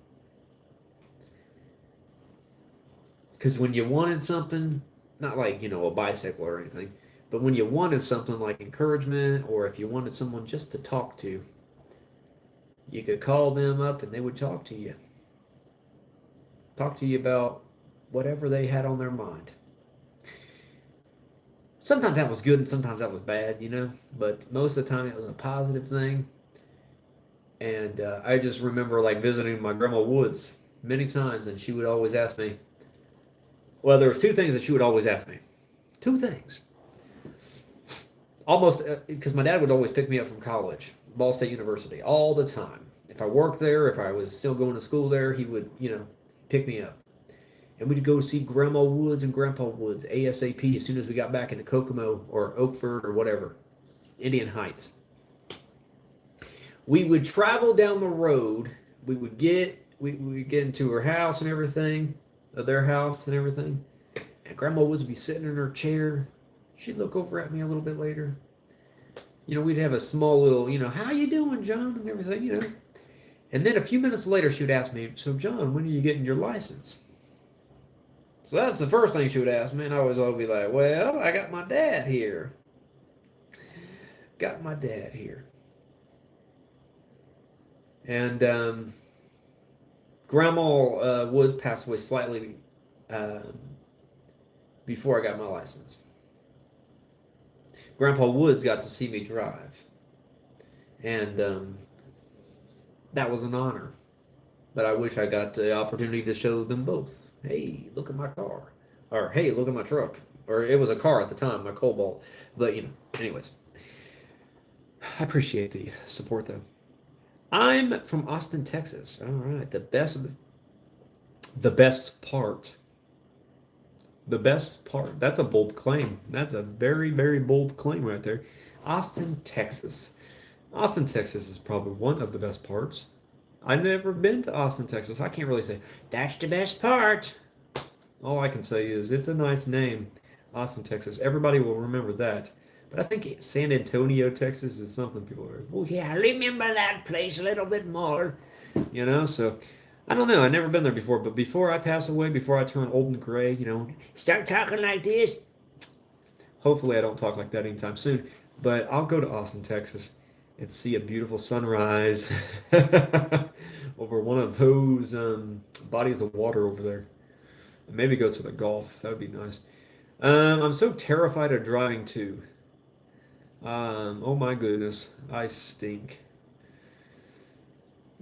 Because when you wanted something, not like, a bicycle or anything, but when you wanted something like encouragement, or if you wanted someone just to talk to, you could call them up and they would talk to you. Talk to you about whatever they had on their mind. Sometimes that was good and sometimes that was bad, but most of the time it was a positive thing. And I just remember like visiting my grandma Woods many times, and she would always ask me, well, there was two things that she would always ask me. Two things. Almost, because my dad would always pick me up from college, Ball State University, all the time. If I worked there, if I was still going to school there, he would, pick me up. And we'd go see Grandma Woods and Grandpa Woods ASAP as soon as we got back into Kokomo or Oakford or whatever, Indian Heights. We would travel down the road. We would get into her house and everything, their house and everything. And Grandma Woods would be sitting in her chair. She'd look over at me a little bit later. We'd have a small little, how you doing, John, and everything. And then a few minutes later, she would ask me, so, John, when are you getting your license? So that's the first thing she would ask me, and I was always be like, well, I got my dad here. Got my dad here. And Grandma Woods passed away slightly before I got my license. Grandpa Woods got to see me drive. And that was an honor. But I wish I got the opportunity to show them both. Hey, look at my car. Or, hey, look at my truck. Or it was a car at the time, my Cobalt. But, anyways. I appreciate the support, though. I'm from Austin, Texas. All right. The best part. The best part. That's a bold claim. That's a very, very bold claim right there. Austin, Texas. Austin, Texas is probably one of the best parts. I've never been to Austin, Texas. I can't really say, that's the best part. All I can say is, it's a nice name, Austin, Texas. Everybody will remember that. But I think San Antonio, Texas is something people are, oh yeah, I remember that place a little bit more. So I don't know. I've never been there before. But before I pass away, before I turn old and gray, start talking like this. Hopefully I don't talk like that anytime soon. But I'll go to Austin, Texas and see a beautiful sunrise over one of those bodies of water over there. And maybe go to the Gulf. That would be nice. I'm so terrified of driving too. Oh my goodness, I stink.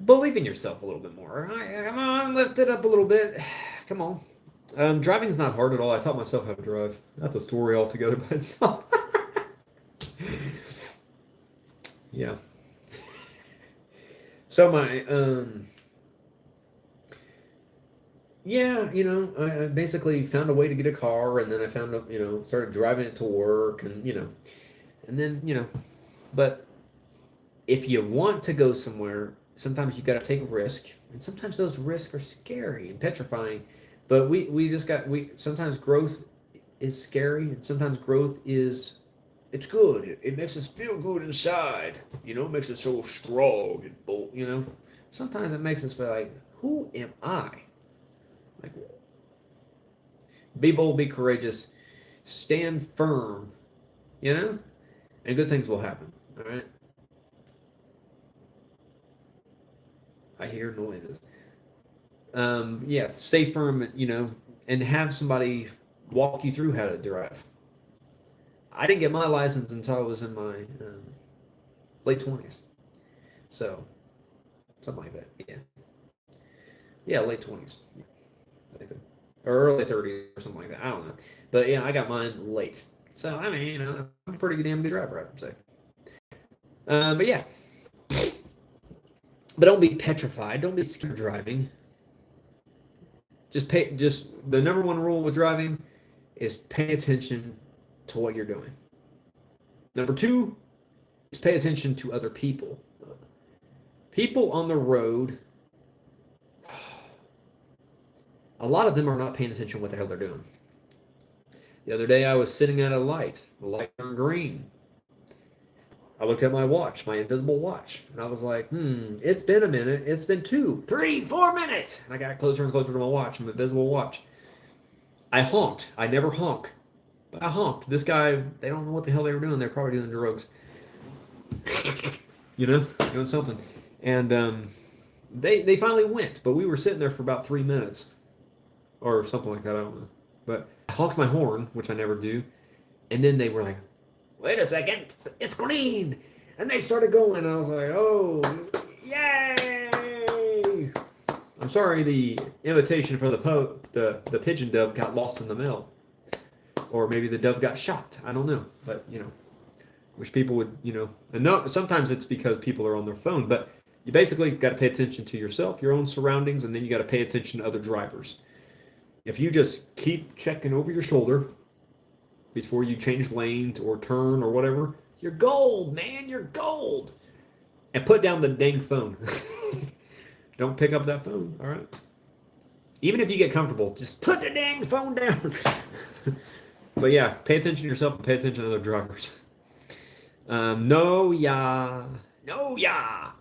Believe in yourself a little bit more. Come on, lift it up a little bit. Come on. Driving is not hard at all. I taught myself how to drive. That's a story altogether by itself. Yeah. So yeah, I basically found a way to get a car, and then I found started driving it to work, and and then but if you want to go somewhere, sometimes you got to take a risk, and sometimes those risks are scary and petrifying. But we sometimes growth is scary, and sometimes growth is It's good. It makes us feel good inside. It makes us so strong and bold. Sometimes it makes us be like, who am I? Like, be bold, be courageous, stand firm, you know, and good things will happen. All right. I hear noises. Yeah, stay firm, and have somebody walk you through how to drive. I didn't get my license until I was in my late 20s. So, something like that. Yeah. Yeah, late 20s. Yeah, I think so. Or early 30s or something like that. I don't know. But yeah, I got mine late. So, I mean, I'm a pretty damn good driver, I would say. But yeah. But don't be petrified. Don't be scared of driving. Just the number one rule with driving is pay attention to what you're doing. Number two is pay attention to other people. People on the road, a lot of them are not paying attention to what the hell they're doing. The other day I was sitting at a light. The light turned green. I looked at my watch, my invisible watch, and I was like, it's been a minute. It's been 2, 3, 4 minutes. And I got closer and closer to my watch, my invisible watch. I honked. I never honk. But I honked. This guy, they don't know what the hell they were doing. They're probably doing drugs. Doing something. And they finally went, but we were sitting there for about 3 minutes or something like that. I don't know. But I honked my horn, which I never do. And then they were like, wait a second, it's green. And they started going. And I was like, oh, yay. I'm sorry the invitation for the pigeon dove got lost in the mail. Or maybe the dove got shot. I don't know. But, wish people would, and no, sometimes it's because people are on their phone, but you basically got to pay attention to yourself, your own surroundings, and then you got to pay attention to other drivers. If you just keep checking over your shoulder before you change lanes or turn or whatever, you're gold, man, you're gold. And put down the dang phone. Don't pick up that phone, all right? Even if you get comfortable, just put the dang phone down. But yeah, pay attention to yourself and pay attention to other drivers. No, yeah. No, yeah.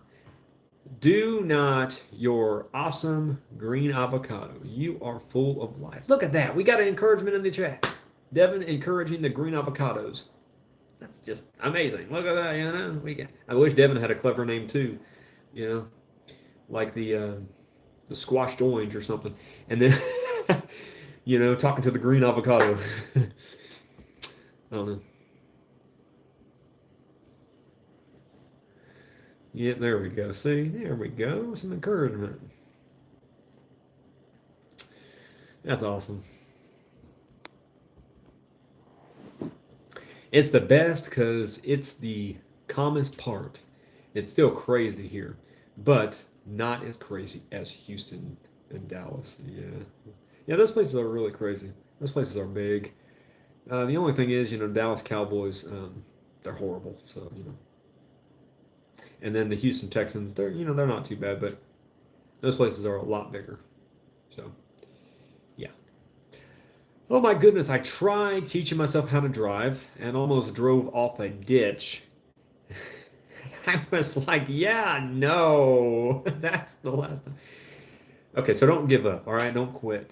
Do not, your awesome green avocado. You are full of life. Look at that. We got an encouragement in the chat. Devin encouraging the green avocados. That's just amazing. Look at that, I wish Devin had a clever name too. Like the squashed orange or something. And then, talking to the green avocado. I don't know. Yeah, there we go. See, there we go. Some encouragement. That's awesome. It's the best because it's the calmest part. It's still crazy here, but not as crazy as Houston and Dallas. Yeah. Yeah, those places are really crazy. Those places are big. The only thing is, Dallas Cowboys, they're horrible. So, and then the Houston Texans, they're not too bad, but those places are a lot bigger. So, yeah. Oh my goodness, I tried teaching myself how to drive and almost drove off a ditch. I was like, yeah, no, that's the last time. Okay, so don't give up, all right? Don't quit.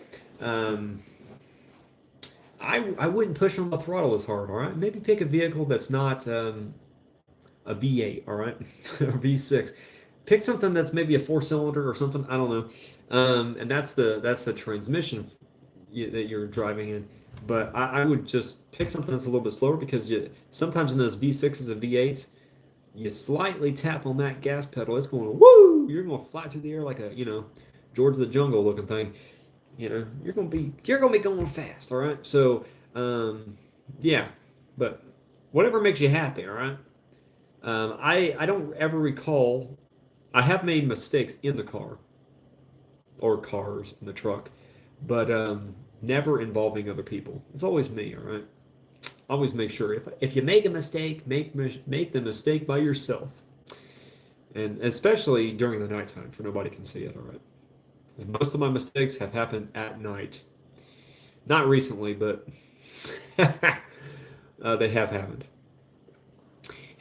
I wouldn't push on the throttle as hard, all right? Maybe pick a vehicle that's not a V8, all right, or V6. Pick something that's maybe a 4-cylinder or something. I don't know. And that's the transmission that you're driving in. But I would just pick something that's a little bit slower because sometimes in those V6s and V8s, you slightly tap on that gas pedal, it's going woo. You're going to fly through the air like a George of the Jungle looking thing. You're going to be going fast. All right. So yeah, but whatever makes you happy. All right. I don't ever recall. I have made mistakes in the car or cars in the truck, but never involving other people. It's always me, all right? Always make sure if you make a mistake, make the mistake by yourself, and especially during the nighttime, for nobody can see it, all right? And most of my mistakes have happened at night. Not recently, but they have happened.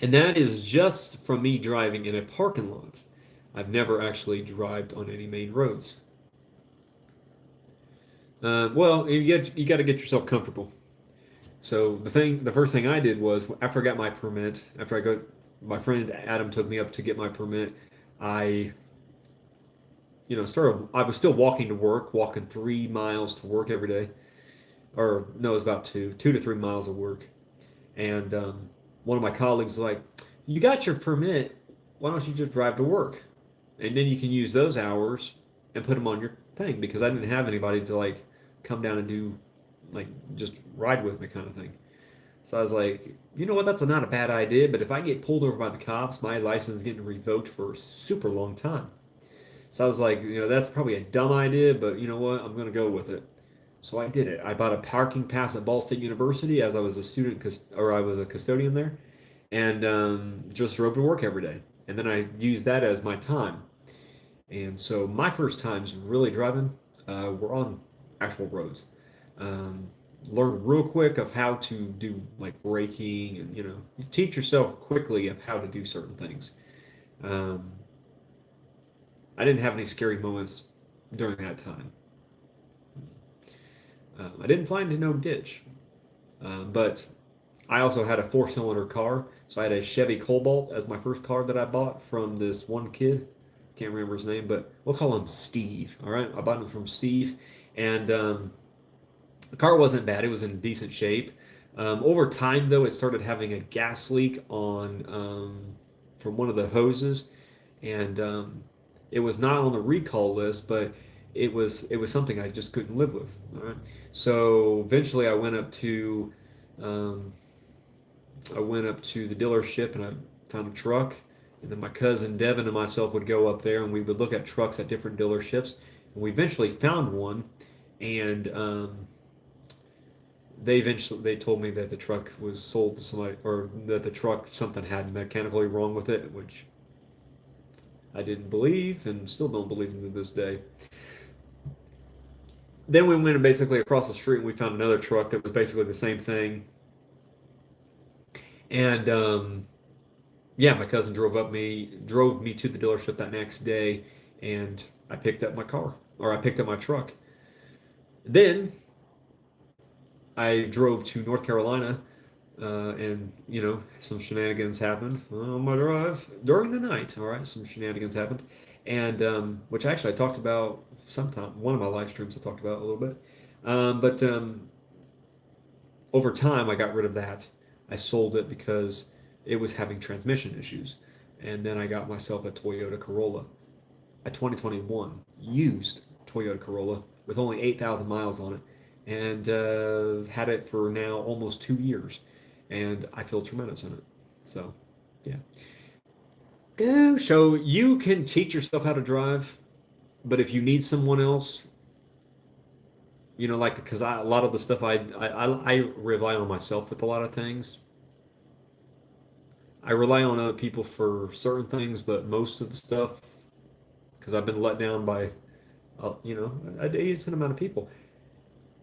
And that is just from me driving in a parking lot. I've never actually drived on any main roads. Well, you got to get yourself comfortable. So the first thing I did was after I got my permit, after I got my friend Adam took me up to get my permit, I started. I was still walking to work, walking 3 miles to work every day, or no, it was about 2 to 3 miles of work. And one of my colleagues was like, "You got your permit. Why don't you just drive to work, and then you can use those hours and put them on your thing?" Because I didn't have anybody to like come down and do like just ride with me kind of thing. So I was like, you know what, that's not a bad idea, but if I get pulled over by the cops, my license is getting revoked for a super long time. So I was like, that's probably a dumb idea, but you know what, I'm going to go with it. So I did it. I bought a parking pass at Ball State University as I was a student, or I was a custodian there, and just drove to work every day. And then I used that as my time. And so my first times really driving were on actual roads. Um, Learn real quick of how to do like braking, and you teach yourself quickly of how to do certain things. Um, I didn't have any scary moments during that time. I didn't fly into no ditch, but I also had a four-cylinder car. So I had a Chevy Cobalt as my first car that I bought from this one kid. Can't remember his name, but we'll call him Steve. All right, I bought it from Steve, and the car wasn't bad. It was in decent shape. Over time, though, it started having a gas leak on from one of the hoses, and it was not on the recall list, but it was something I just couldn't live with. All right, so eventually um, I went up to the dealership and I found a truck, and then my cousin Devin and myself would go up there and we would look at trucks at different dealerships, and we eventually found one, and they told me that the truck was sold to somebody, or that the truck something had mechanically wrong with it, which I didn't believe and still don't believe to this day. Then we went basically across the street and we found another truck that was basically the same thing. And yeah, my cousin drove me to the dealership that next day, and I picked up my car, or I picked up my truck. Then I drove to North Carolina, and some shenanigans happened on my drive during the night. All right, some shenanigans happened, and which actually I talked about sometime one of my live streams. I talked about a little bit, but over time I got rid of that. I sold it because it was having transmission issues, and then I got myself a Toyota Corolla, a 2021 used Toyota Corolla with only 8,000 miles on it, and had it for now almost 2 years, and I feel tremendous in it. So, yeah. So you can teach yourself how to drive, but if you need someone else, like because a lot of the stuff I rely on myself with a lot of things. I rely on other people for certain things, but most of the stuff, because I've been let down by, a decent amount of people.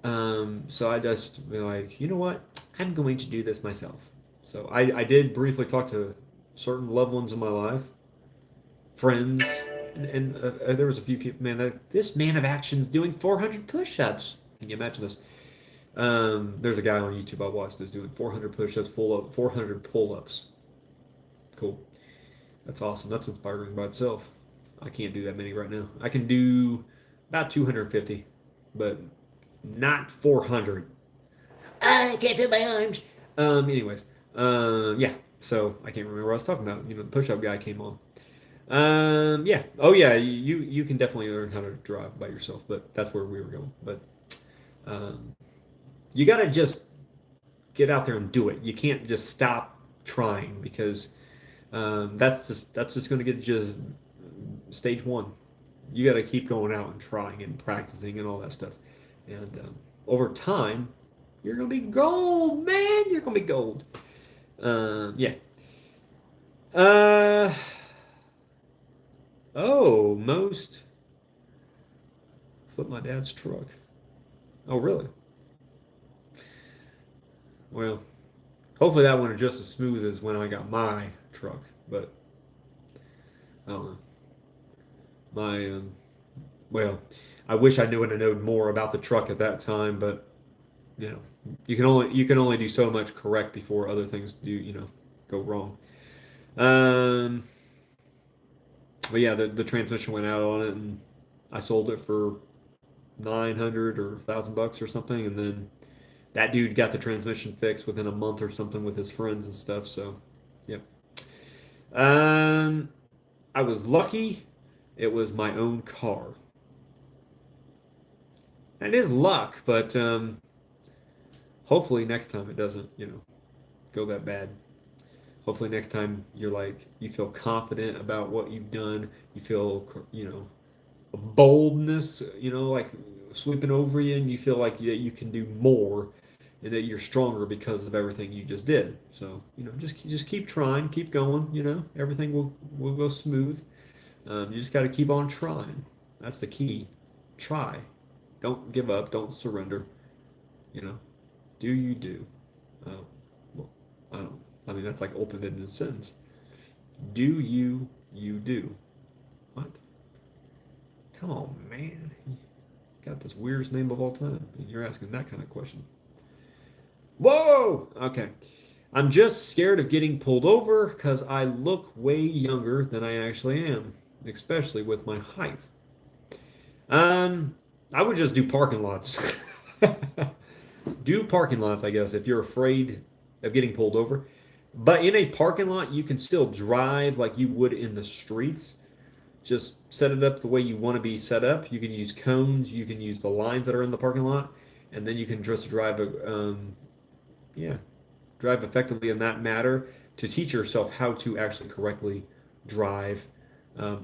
So I just be like, you know what? I'm going to do this myself. So I did briefly talk to certain loved ones in my life, friends, and there was a few people. Man, this man of action's doing 400 push-ups. Can you imagine this? There's a guy on YouTube I watched that's doing 400 push-ups, 400 pull-ups. Cool. That's awesome. That's inspiring by itself. I can't do that many right now. I can do about 250, but not 400. I can't feel my arms. Anyways, yeah. So I can't remember what I was talking about. The push-up guy came on. Yeah. Oh yeah. You can definitely learn how to drive by yourself, but that's where we were going. But um, you gotta just get out there and do it. You can't just stop trying because that's just going to get you stage one. You got to keep going out and trying and practicing and all that stuff, and over time, you're going to be gold, man. You're going to be gold. Yeah. Uh. Oh, most flip my dad's truck. Oh, really? Well, Hopefully that one is just as smooth as when I got my truck. But I don't know. My well, I wish I knew and I known more about the truck at that time, but you know, you can only do so much correct before other things go wrong. Um, but yeah, the transmission went out on it, and I sold it for 900 or $1,000 or something, and then that dude got the transmission fixed within a month or something with his friends and stuff. So, yep. Um, I was lucky. It was my own car. That is luck, but hopefully next time it doesn't, go that bad. Hopefully next time you feel confident about what you've done. You feel, a boldness, like sweeping over you, and you feel like that you can do more, and that you're stronger because of everything you just did. So, just keep trying, keep going. Everything will go smooth. You just got to keep on trying. That's the key. Try. Don't give up. Don't surrender. You know, do you do? Well, I don't. I mean, that's like open-ended sentence. Do you do? What? Come on, man. You got this weirdest name of all time, and you're asking that kind of question. Whoa! Okay. I'm just scared of getting pulled over because I look way younger than I actually am, especially with my height. Um, I would just do parking lots. Do parking lots, I guess, if you're afraid of getting pulled over. But in a parking lot, you can still drive like you would in the streets. Just set it up the way you want to be set up. You can use cones, you can use the lines that are in the parking lot, and then you can just yeah, drive effectively in that matter to teach yourself how to actually correctly drive.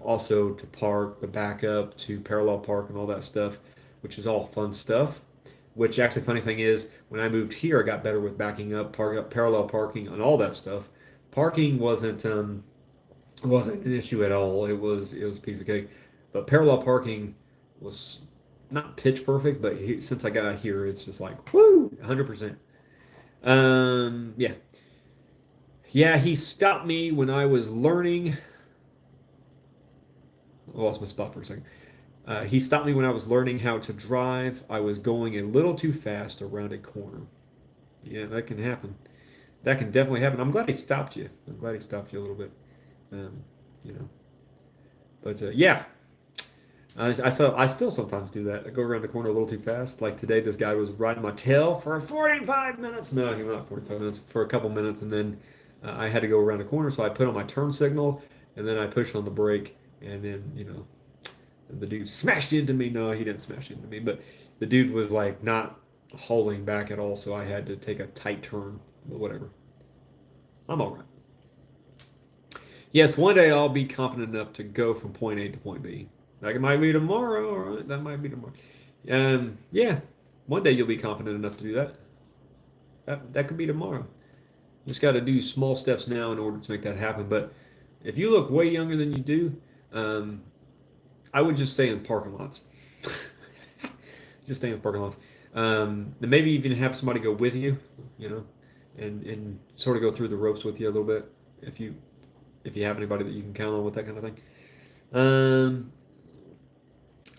Also to park, to back up, to parallel park, and all that stuff, which is all fun stuff. Which actually, funny thing is, when I moved here, I got better with backing up, parallel parking, and all that stuff. Parking wasn't an issue at all. It was a piece of cake. But parallel parking was not pitch perfect, but since I got here, it's just like whoo, 100%. Yeah, yeah. He stopped me when I was learning. I lost my spot for a second. He stopped me when I was learning how to drive. I was going a little too fast around a corner. Yeah, that can happen. That can definitely happen. I'm glad he stopped you. I'm glad he stopped you a little bit. Um, you know, but yeah, I still sometimes do that. I go around the corner a little too fast. Like today, this guy was riding my tail for 45 minutes. No, not 45 minutes, for a couple minutes, and then I had to go around the corner, so I put on my turn signal, and then I pushed on the brake, and then the dude smashed into me. No, he didn't smash into me, but the dude was like not hauling back at all, so I had to take a tight turn. But whatever, I'm all right. Yes, one day I'll be confident enough to go from point A to point B. That might be tomorrow, all right? That might be tomorrow. Yeah, one day you'll be confident enough to do that. That could be tomorrow. You just got to do small steps now in order to make that happen. But if you look way younger than you do, um, I would just stay in parking lots. Just stay in parking lots. And maybe even have somebody go with you, you know, and sort of go through the ropes with you a little bit if you have anybody that you can count on with that kind of thing. Um,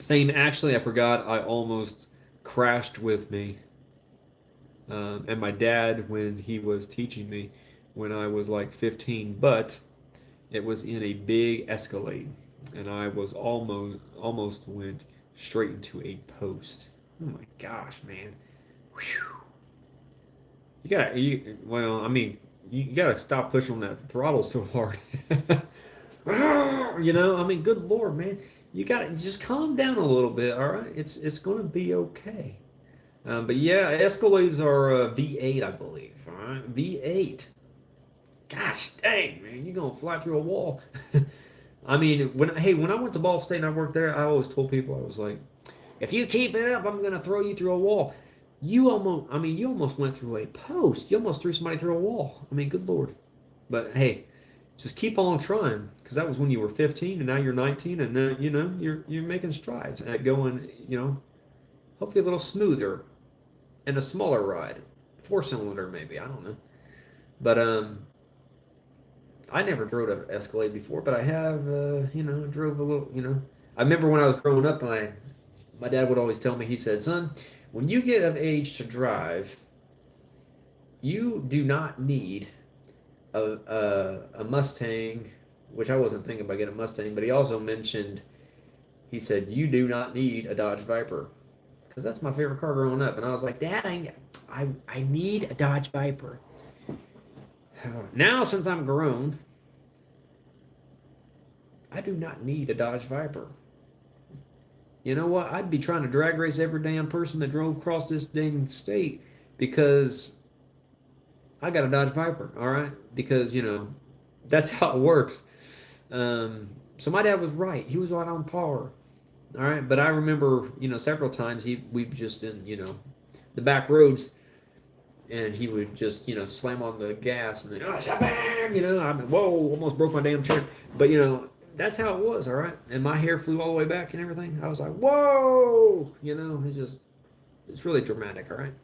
Same, actually, I forgot. I almost crashed with me and my dad when he was teaching me when I was like 15, but it was in a big Escalade, and I was almost went straight into a post. Oh my gosh, man! Whew. Well, I mean, you gotta stop pushing on that throttle so hard. I mean, good Lord, man, you gotta just calm down a little bit. All right, it's gonna be okay. But yeah, Escalades are V8, I believe. All right, V8. Gosh dang, man, you're gonna fly through a wall. I mean, when I went to Ball State and I worked there, I always told people I was like, if you keep it up, I'm gonna throw you through a wall. You almost went through a post. You almost threw somebody through a wall. I mean, good Lord. But hey, just keep on trying, because that was when you were 15, and now you're 19, and now you're making strides at going, hopefully a little smoother and a smaller ride, 4-cylinder maybe. I don't know. But I never drove an Escalade before, but I have, drove a little, I remember when I was growing up, my dad would always tell me, he said, son, when you get of age to drive, you do not need a Mustang, which I wasn't thinking about getting a Mustang, but he also mentioned, he said, you do not need a Dodge Viper. Because that's my favorite car growing up. And I was like, Dad, I need a Dodge Viper. Now, since I'm grown, I do not need a Dodge Viper. You know what? I'd be trying to drag race every damn person that drove across this dang state because I got a Dodge Viper, all right? Because, that's how it works. So my dad was right. He was right on par. All right. But I remember, several times we just in, the back roads and he would just, slam on the gas and then, oh, bam, I mean, whoa, almost broke my damn chair. But, that's how it was, all right? And my hair flew all the way back and everything. I was like, whoa, it's really dramatic, all right?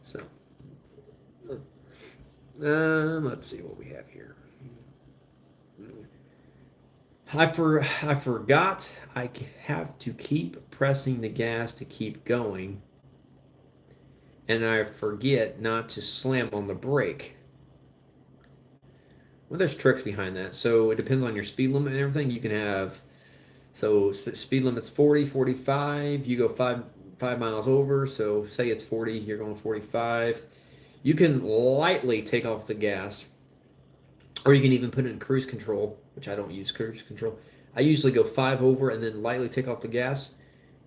So, let's see what we have here. I forgot I have to keep pressing the gas to keep going, and I forget not to slam on the brake. Well, there's tricks behind that. So it depends on your speed limit and everything. You can have, so speed limit's 40, 45. You go five miles over. So say it's 40, you're going 45. You can lightly take off the gas, or you can even put it in cruise control, which I don't use cruise control. I usually go 5 over and then lightly take off the gas.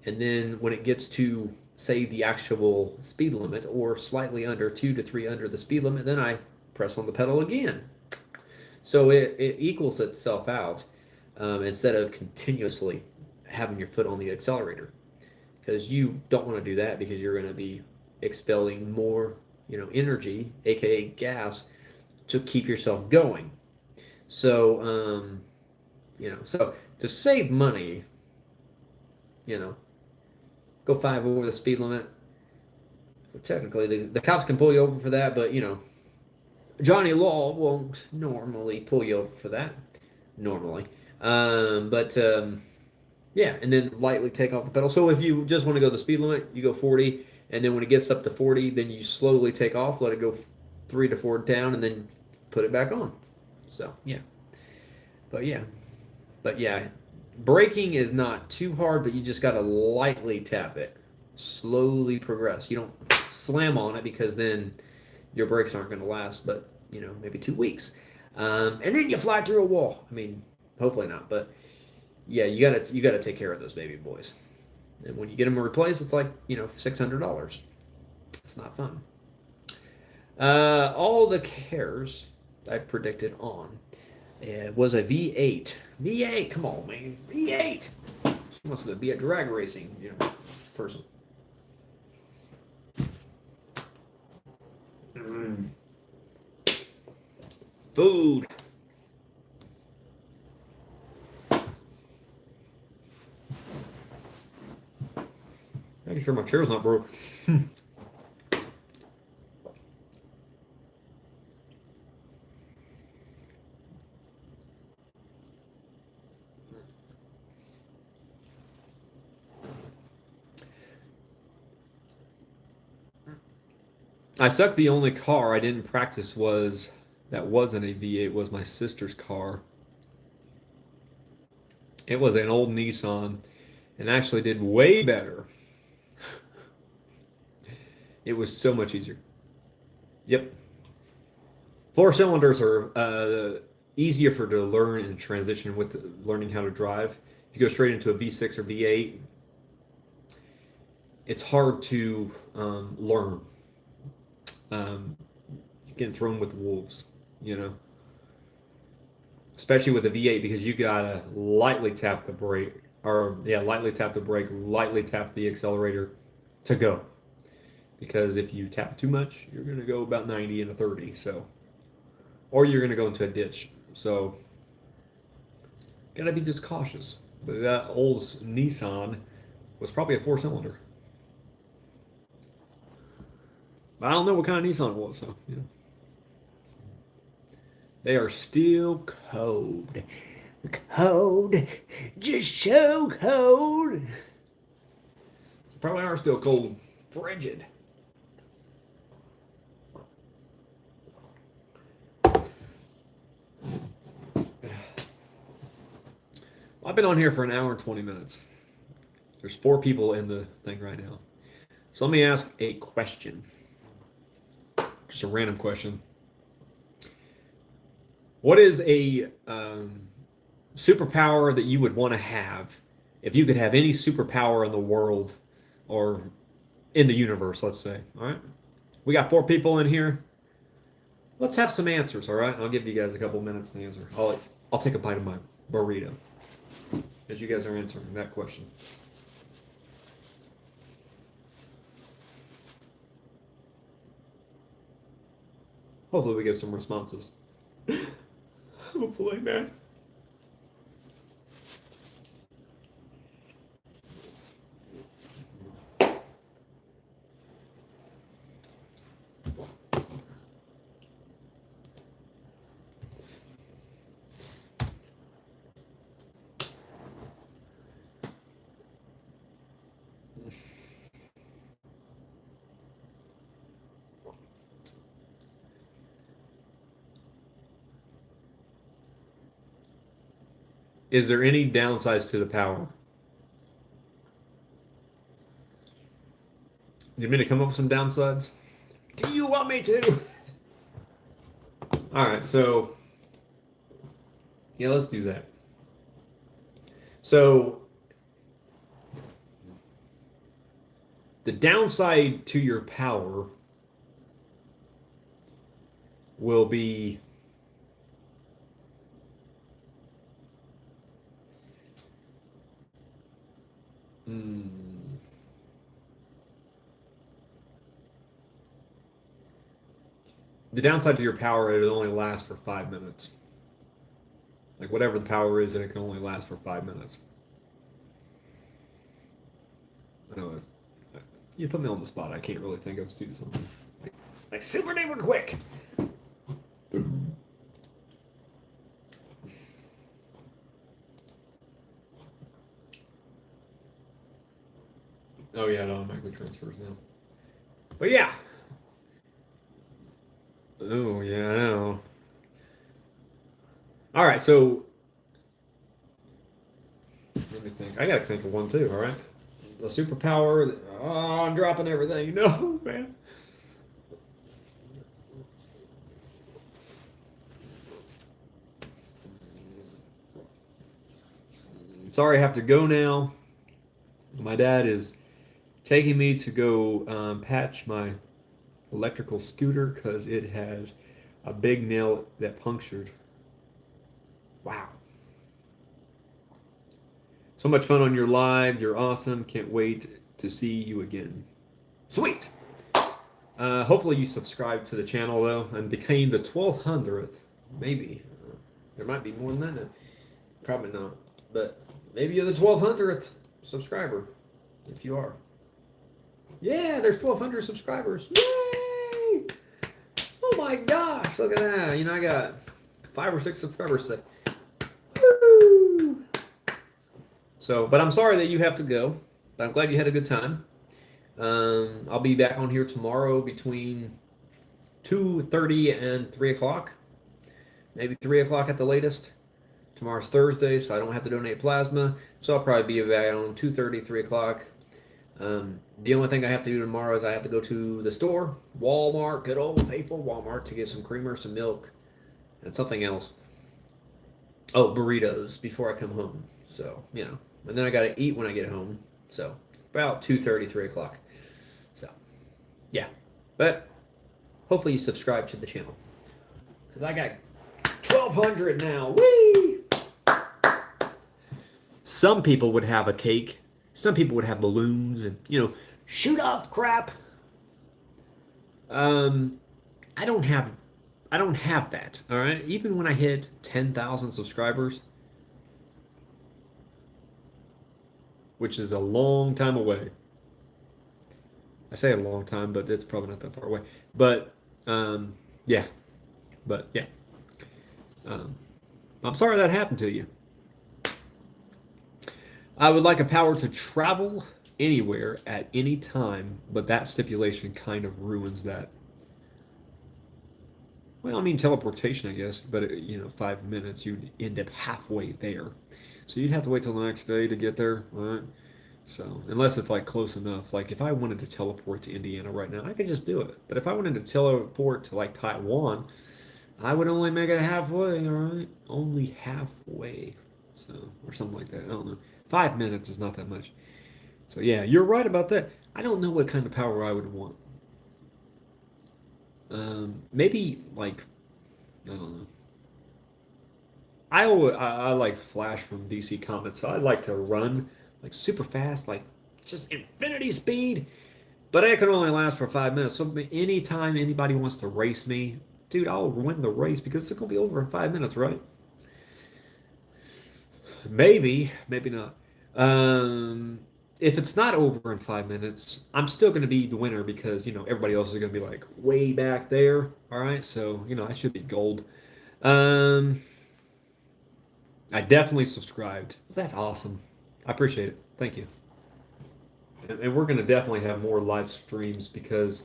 And then when it gets to, say, the actual speed limit or slightly under, 2 to 3 under the speed limit, then I press on the pedal again. So it equals itself out instead of continuously having your foot on the accelerator, because you don't want to do that because you're going to be expelling more, energy, aka gas, to keep yourself going. So, so to save money, go 5 over the speed limit. Technically, the cops can pull you over for that, but Johnny Law won't normally pull you over for that. Normally. Yeah, and then lightly take off the pedal. So if you just want to go the speed limit, you go 40, and then when it gets up to 40, then you slowly take off, let it go 3 to 4 down, and then put it back on. So, yeah. But yeah, braking is not too hard, but you just got to lightly tap it. Slowly progress. You don't slam on it because then your brakes aren't going to last, but maybe 2 weeks, and then you fly through a wall. I mean, hopefully not, but yeah, you gotta take care of those baby boys. And when you get them replaced, it's like $600. It's not fun. All the cares I predicted on was a V8. V8, come on, man, V8. She wants to be a drag racing person. Food. Making sure my chair's not broke. I suck. The only car I didn't practice that wasn't a V8 was my sister's car. It was an old Nissan and actually did way better. It was so much easier. Yep. 4 cylinders are easier for to learn and transition with learning how to drive. If you go straight into a V6 or V8, it's hard to learn. You get thrown with wolves, especially with the V8 because you gotta lightly tap the brake, lightly tap the brake, lightly tap the accelerator to go. Because if you tap too much, you're gonna go about 90 and a 30. So, or you're gonna go into a ditch. So, gotta be just cautious. But that old Nissan was probably a 4-cylinder. I don't know what kind of Nissan it was, so. They are still cold. Cold. Just so cold. Probably are still cold. Frigid. I've been on here for an hour and 20 minutes. There's 4 people in the thing right now. So let me ask a question. Just a random question. What is a superpower that you would want to have if you could have any superpower in the world or in the universe, let's say? All right. We got 4 people in here. Let's have some answers, all right? I'll give you guys a couple minutes to answer. I'll take a bite of my burrito as you guys are answering that question. Hopefully we get some responses. Hopefully, man. Is there any downsides to the power? You mean to come up with some downsides? Do you want me to? All right, so yeah, let's do that. So the downside to your power will be the downside to your power, it only lasts for 5 minutes. Like whatever the power is, and it can only last for 5 minutes. I know that's, you put me on the spot. I can't really think of something like super duper quick. Oh yeah, it automatically transfers now. But yeah. Oh yeah, I know. All right, so let me think. I gotta think of one too. All right, the superpower. Oh, I'm dropping everything. No, man. Sorry, I have to go now. My dad is taking me to go patch my electrical scooter because it has a big nail that punctured. Wow. So much fun on your live. You're awesome. Can't wait to see you again. Sweet. Hopefully you subscribed to the channel though and became the 1200th. Maybe. There might be more than that. Probably not. But maybe you're the 1200th subscriber. If you are. Yeah, there's 1,200 subscribers. Yay! Oh my gosh, look at that. You know, I got 5 or 6 subscribers today. Woo! So, but I'm sorry that you have to go. But I'm glad you had a good time. I'll be back on here tomorrow between 2:30 and 3 o'clock. Maybe 3 o'clock at the latest. Tomorrow's Thursday, so I don't have to donate plasma. So I'll probably be back on 2:30, 3 o'clock. The only thing I have to do tomorrow is I have to go to the store, Walmart, good old faithful Walmart, to get some creamer, some milk, and something else. Oh, burritos before I come home. So, you know, and then I got to eat when I get home. So, about 2:30, 3 o'clock. So, yeah. But hopefully you subscribe to the channel. Because I got 1,200 now. Whee! Some people would have a cake. Some people would have balloons and, you know, shoot off crap. I don't have that, all right? Even when I hit 10,000 subscribers, which is a long time away. I say a long time, but it's probably not that far away. But yeah. But yeah. Um, I'm sorry that happened to you. I would like a power to travel anywhere at any time, but that stipulation kind of ruins that. Well, I mean teleportation, I guess, but 5 minutes, you'd end up halfway there, so you'd have to wait till the next day to get there, right? So unless it's like close enough, like if I wanted to teleport to Indiana right now, I could just do it. But if I wanted to teleport to like Taiwan, I would only make it halfway, all right? Only halfway, so or something like that. I don't know. 5 minutes is not that much. So yeah, you're right about that. I don't know what kind of power I would want. Maybe like I don't know. I like Flash from DC Comics, so I'd like to run like super fast, like just infinity speed. But I can only last for 5 minutes. So anytime anybody wants to race me, dude, I'll win the race because it's gonna be over in 5 minutes, right? Maybe, maybe not. Um, if it's not over in 5 minutes, I'm still going to be the winner because, everybody else is going to be like way back there. All right. So, I should be gold. Um, I definitely subscribed. That's awesome. I appreciate it. Thank you. And we're going to definitely have more live streams because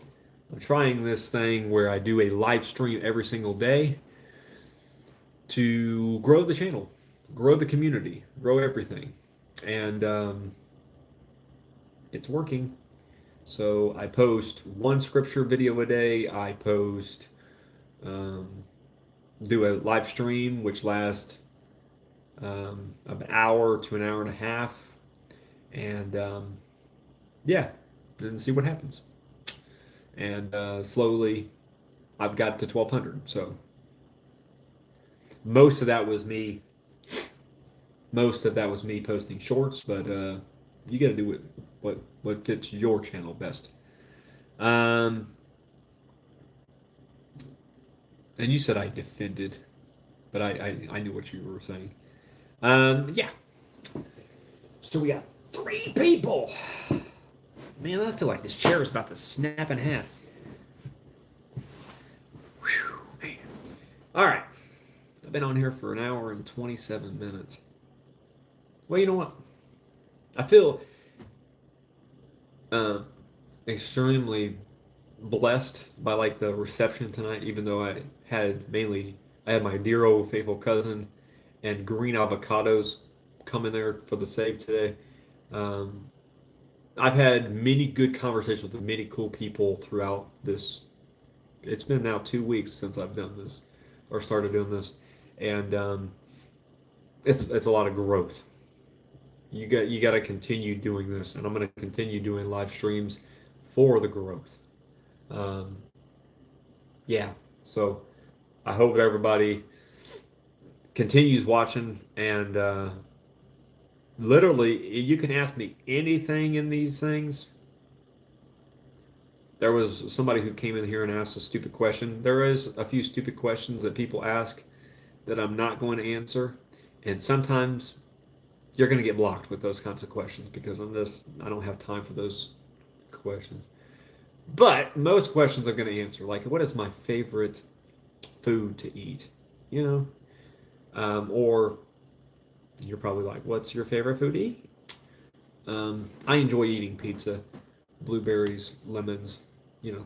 I'm trying this thing where I do a live stream every single day to grow the channel, grow the community, grow everything. And it's working. So I post one scripture video a day. I post, um, do a live stream which lasts an hour to an hour and a half, and yeah, then see what happens. And slowly, I've got to 1,200. So most of that was me. Most of that was me posting shorts, but you got to do what fits your channel best. Um, and you said I defended, but I knew what you were saying. Yeah. So we got 3 people. Man, I feel like this chair is about to snap in half. Whew, man. All right. I've been on here for an hour and 27 minutes. Well, you know what? I feel uh, extremely blessed by like the reception tonight, even though I had my dear old faithful cousin and green avocados come in there for the save today. Um, I've had many good conversations with many cool people throughout this. It's been now 2 weeks since I've done this or started doing this, and it's a lot of growth. You got to continue doing this, and I'm going to continue doing live streams for the growth. Um, yeah, so I hope that everybody continues watching and literally you can ask me anything in these things. There was somebody who came in here and asked a stupid question. There is a few stupid questions that people ask that I'm not going to answer, and sometimes you're going to get blocked with those kinds of questions because I don't have time for those questions. But most questions I'm going to answer, like what is my favorite food to eat, or you're probably like, what's your favorite food to eat? I enjoy eating pizza, blueberries, lemons,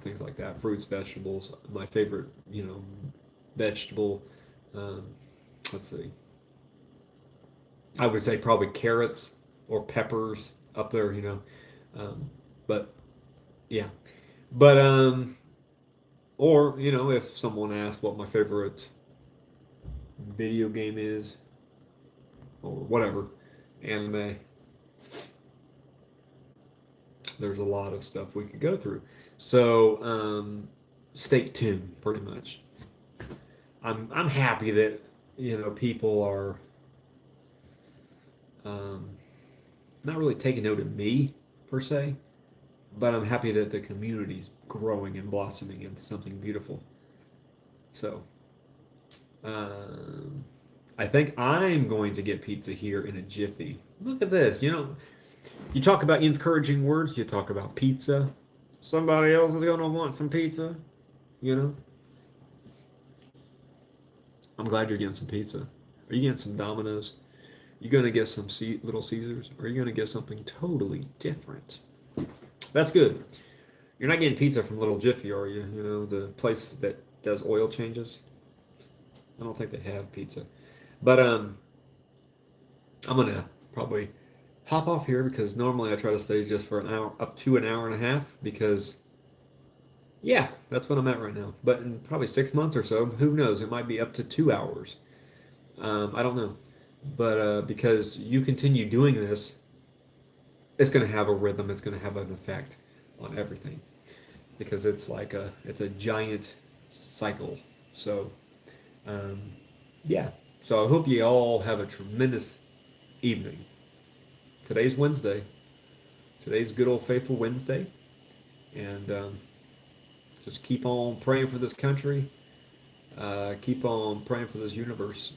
things like that, fruits, vegetables. My favorite, vegetable, um, let's see, I would say probably carrots or peppers up there, but yeah, but or if someone asks what my favorite video game is or whatever, anime, there's a lot of stuff we could go through. So stay tuned, pretty much. I'm happy that people are um, not really taking note of me per se, but I'm happy that the community's growing and blossoming into something beautiful. So um, I think I'm going to get pizza here in a jiffy. Look at this. You talk about encouraging words, you talk about pizza. Somebody else is going to want some pizza, you know? I'm glad you're getting some pizza. Are you getting some Domino's? You gonna get some Little Caesars? Or are you gonna get something totally different? That's good. You're not getting pizza from Little Jiffy, are you? You know, the place that does oil changes. I don't think they have pizza. But I'm gonna probably hop off here because normally I try to stay just for an hour, up to an hour and a half, because yeah, that's what I'm at right now. But in probably 6 months or so, who knows? It might be up to 2 hours. I don't know. But because you continue doing this, it's going to have a rhythm. It's going to have an effect on everything because it's a giant cycle. So um, yeah. So I hope you all have a tremendous evening. Today's Wednesday. Today's good old faithful Wednesday, and just keep on praying for this country. Keep on praying for this universe.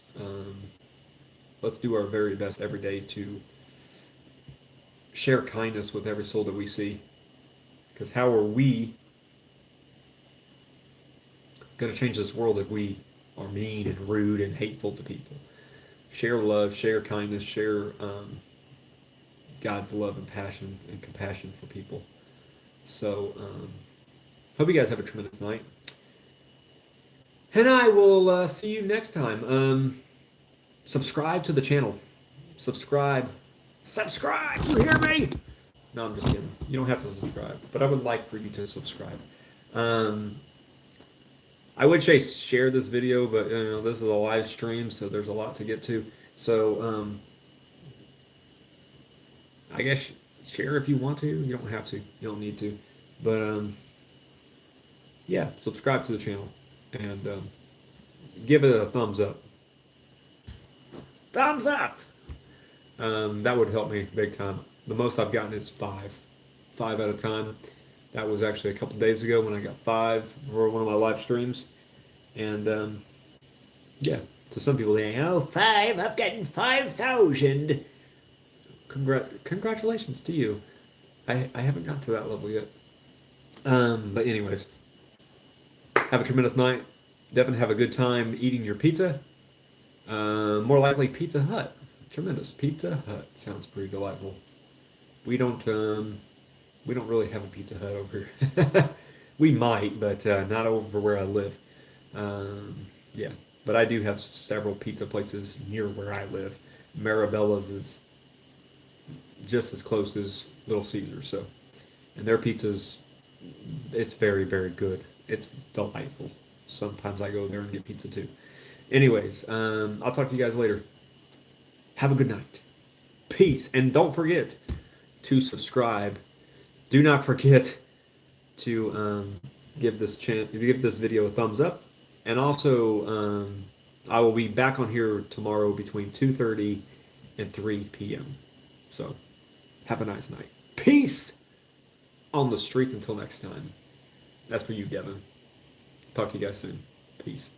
Let's do our very best every day to share kindness with every soul that we see. Because how are we going to change this world if we are mean and rude and hateful to people? Share love, share kindness, share God's love and passion and compassion for people. So, hope you guys have a tremendous night. And I will see you next time. Subscribe to the channel. Subscribe. Subscribe! You hear me? No, I'm just kidding. You don't have to subscribe, but I would like for you to subscribe. I would say share this video, but you know this is a live stream, so there's a lot to get to. So I guess share if you want to. You don't have to. You don't need to. But yeah, subscribe to the channel and give it a thumbs up. Thumbs up! That would help me big time. The most I've gotten is 5. 5 at a time. That was actually a couple days ago when I got 5 for one of my live streams. And yeah, so some people think, oh, 5, I've gotten 5,000. Congratulations to you. I haven't got to that level yet. But anyways, have a tremendous night. Devin, have a good time eating your pizza. More likely Pizza Hut. Tremendous. Pizza Hut sounds pretty delightful. We don't really have a Pizza Hut over here. We might, but not over where I live. Yeah, but I do have several pizza places near where I live. Marabella's is just as close as Little Caesars, so, and their pizza's, it's very, very good. It's delightful. Sometimes I go there and get pizza too. Anyways, I'll talk to you guys later. Have a good night. Peace. And don't forget to subscribe. Do not forget to give this video a thumbs up. And also, I will be back on here tomorrow between 2:30 and 3 p.m. So, have a nice night. Peace on the streets until next time. That's for you, Devin. Talk to you guys soon. Peace.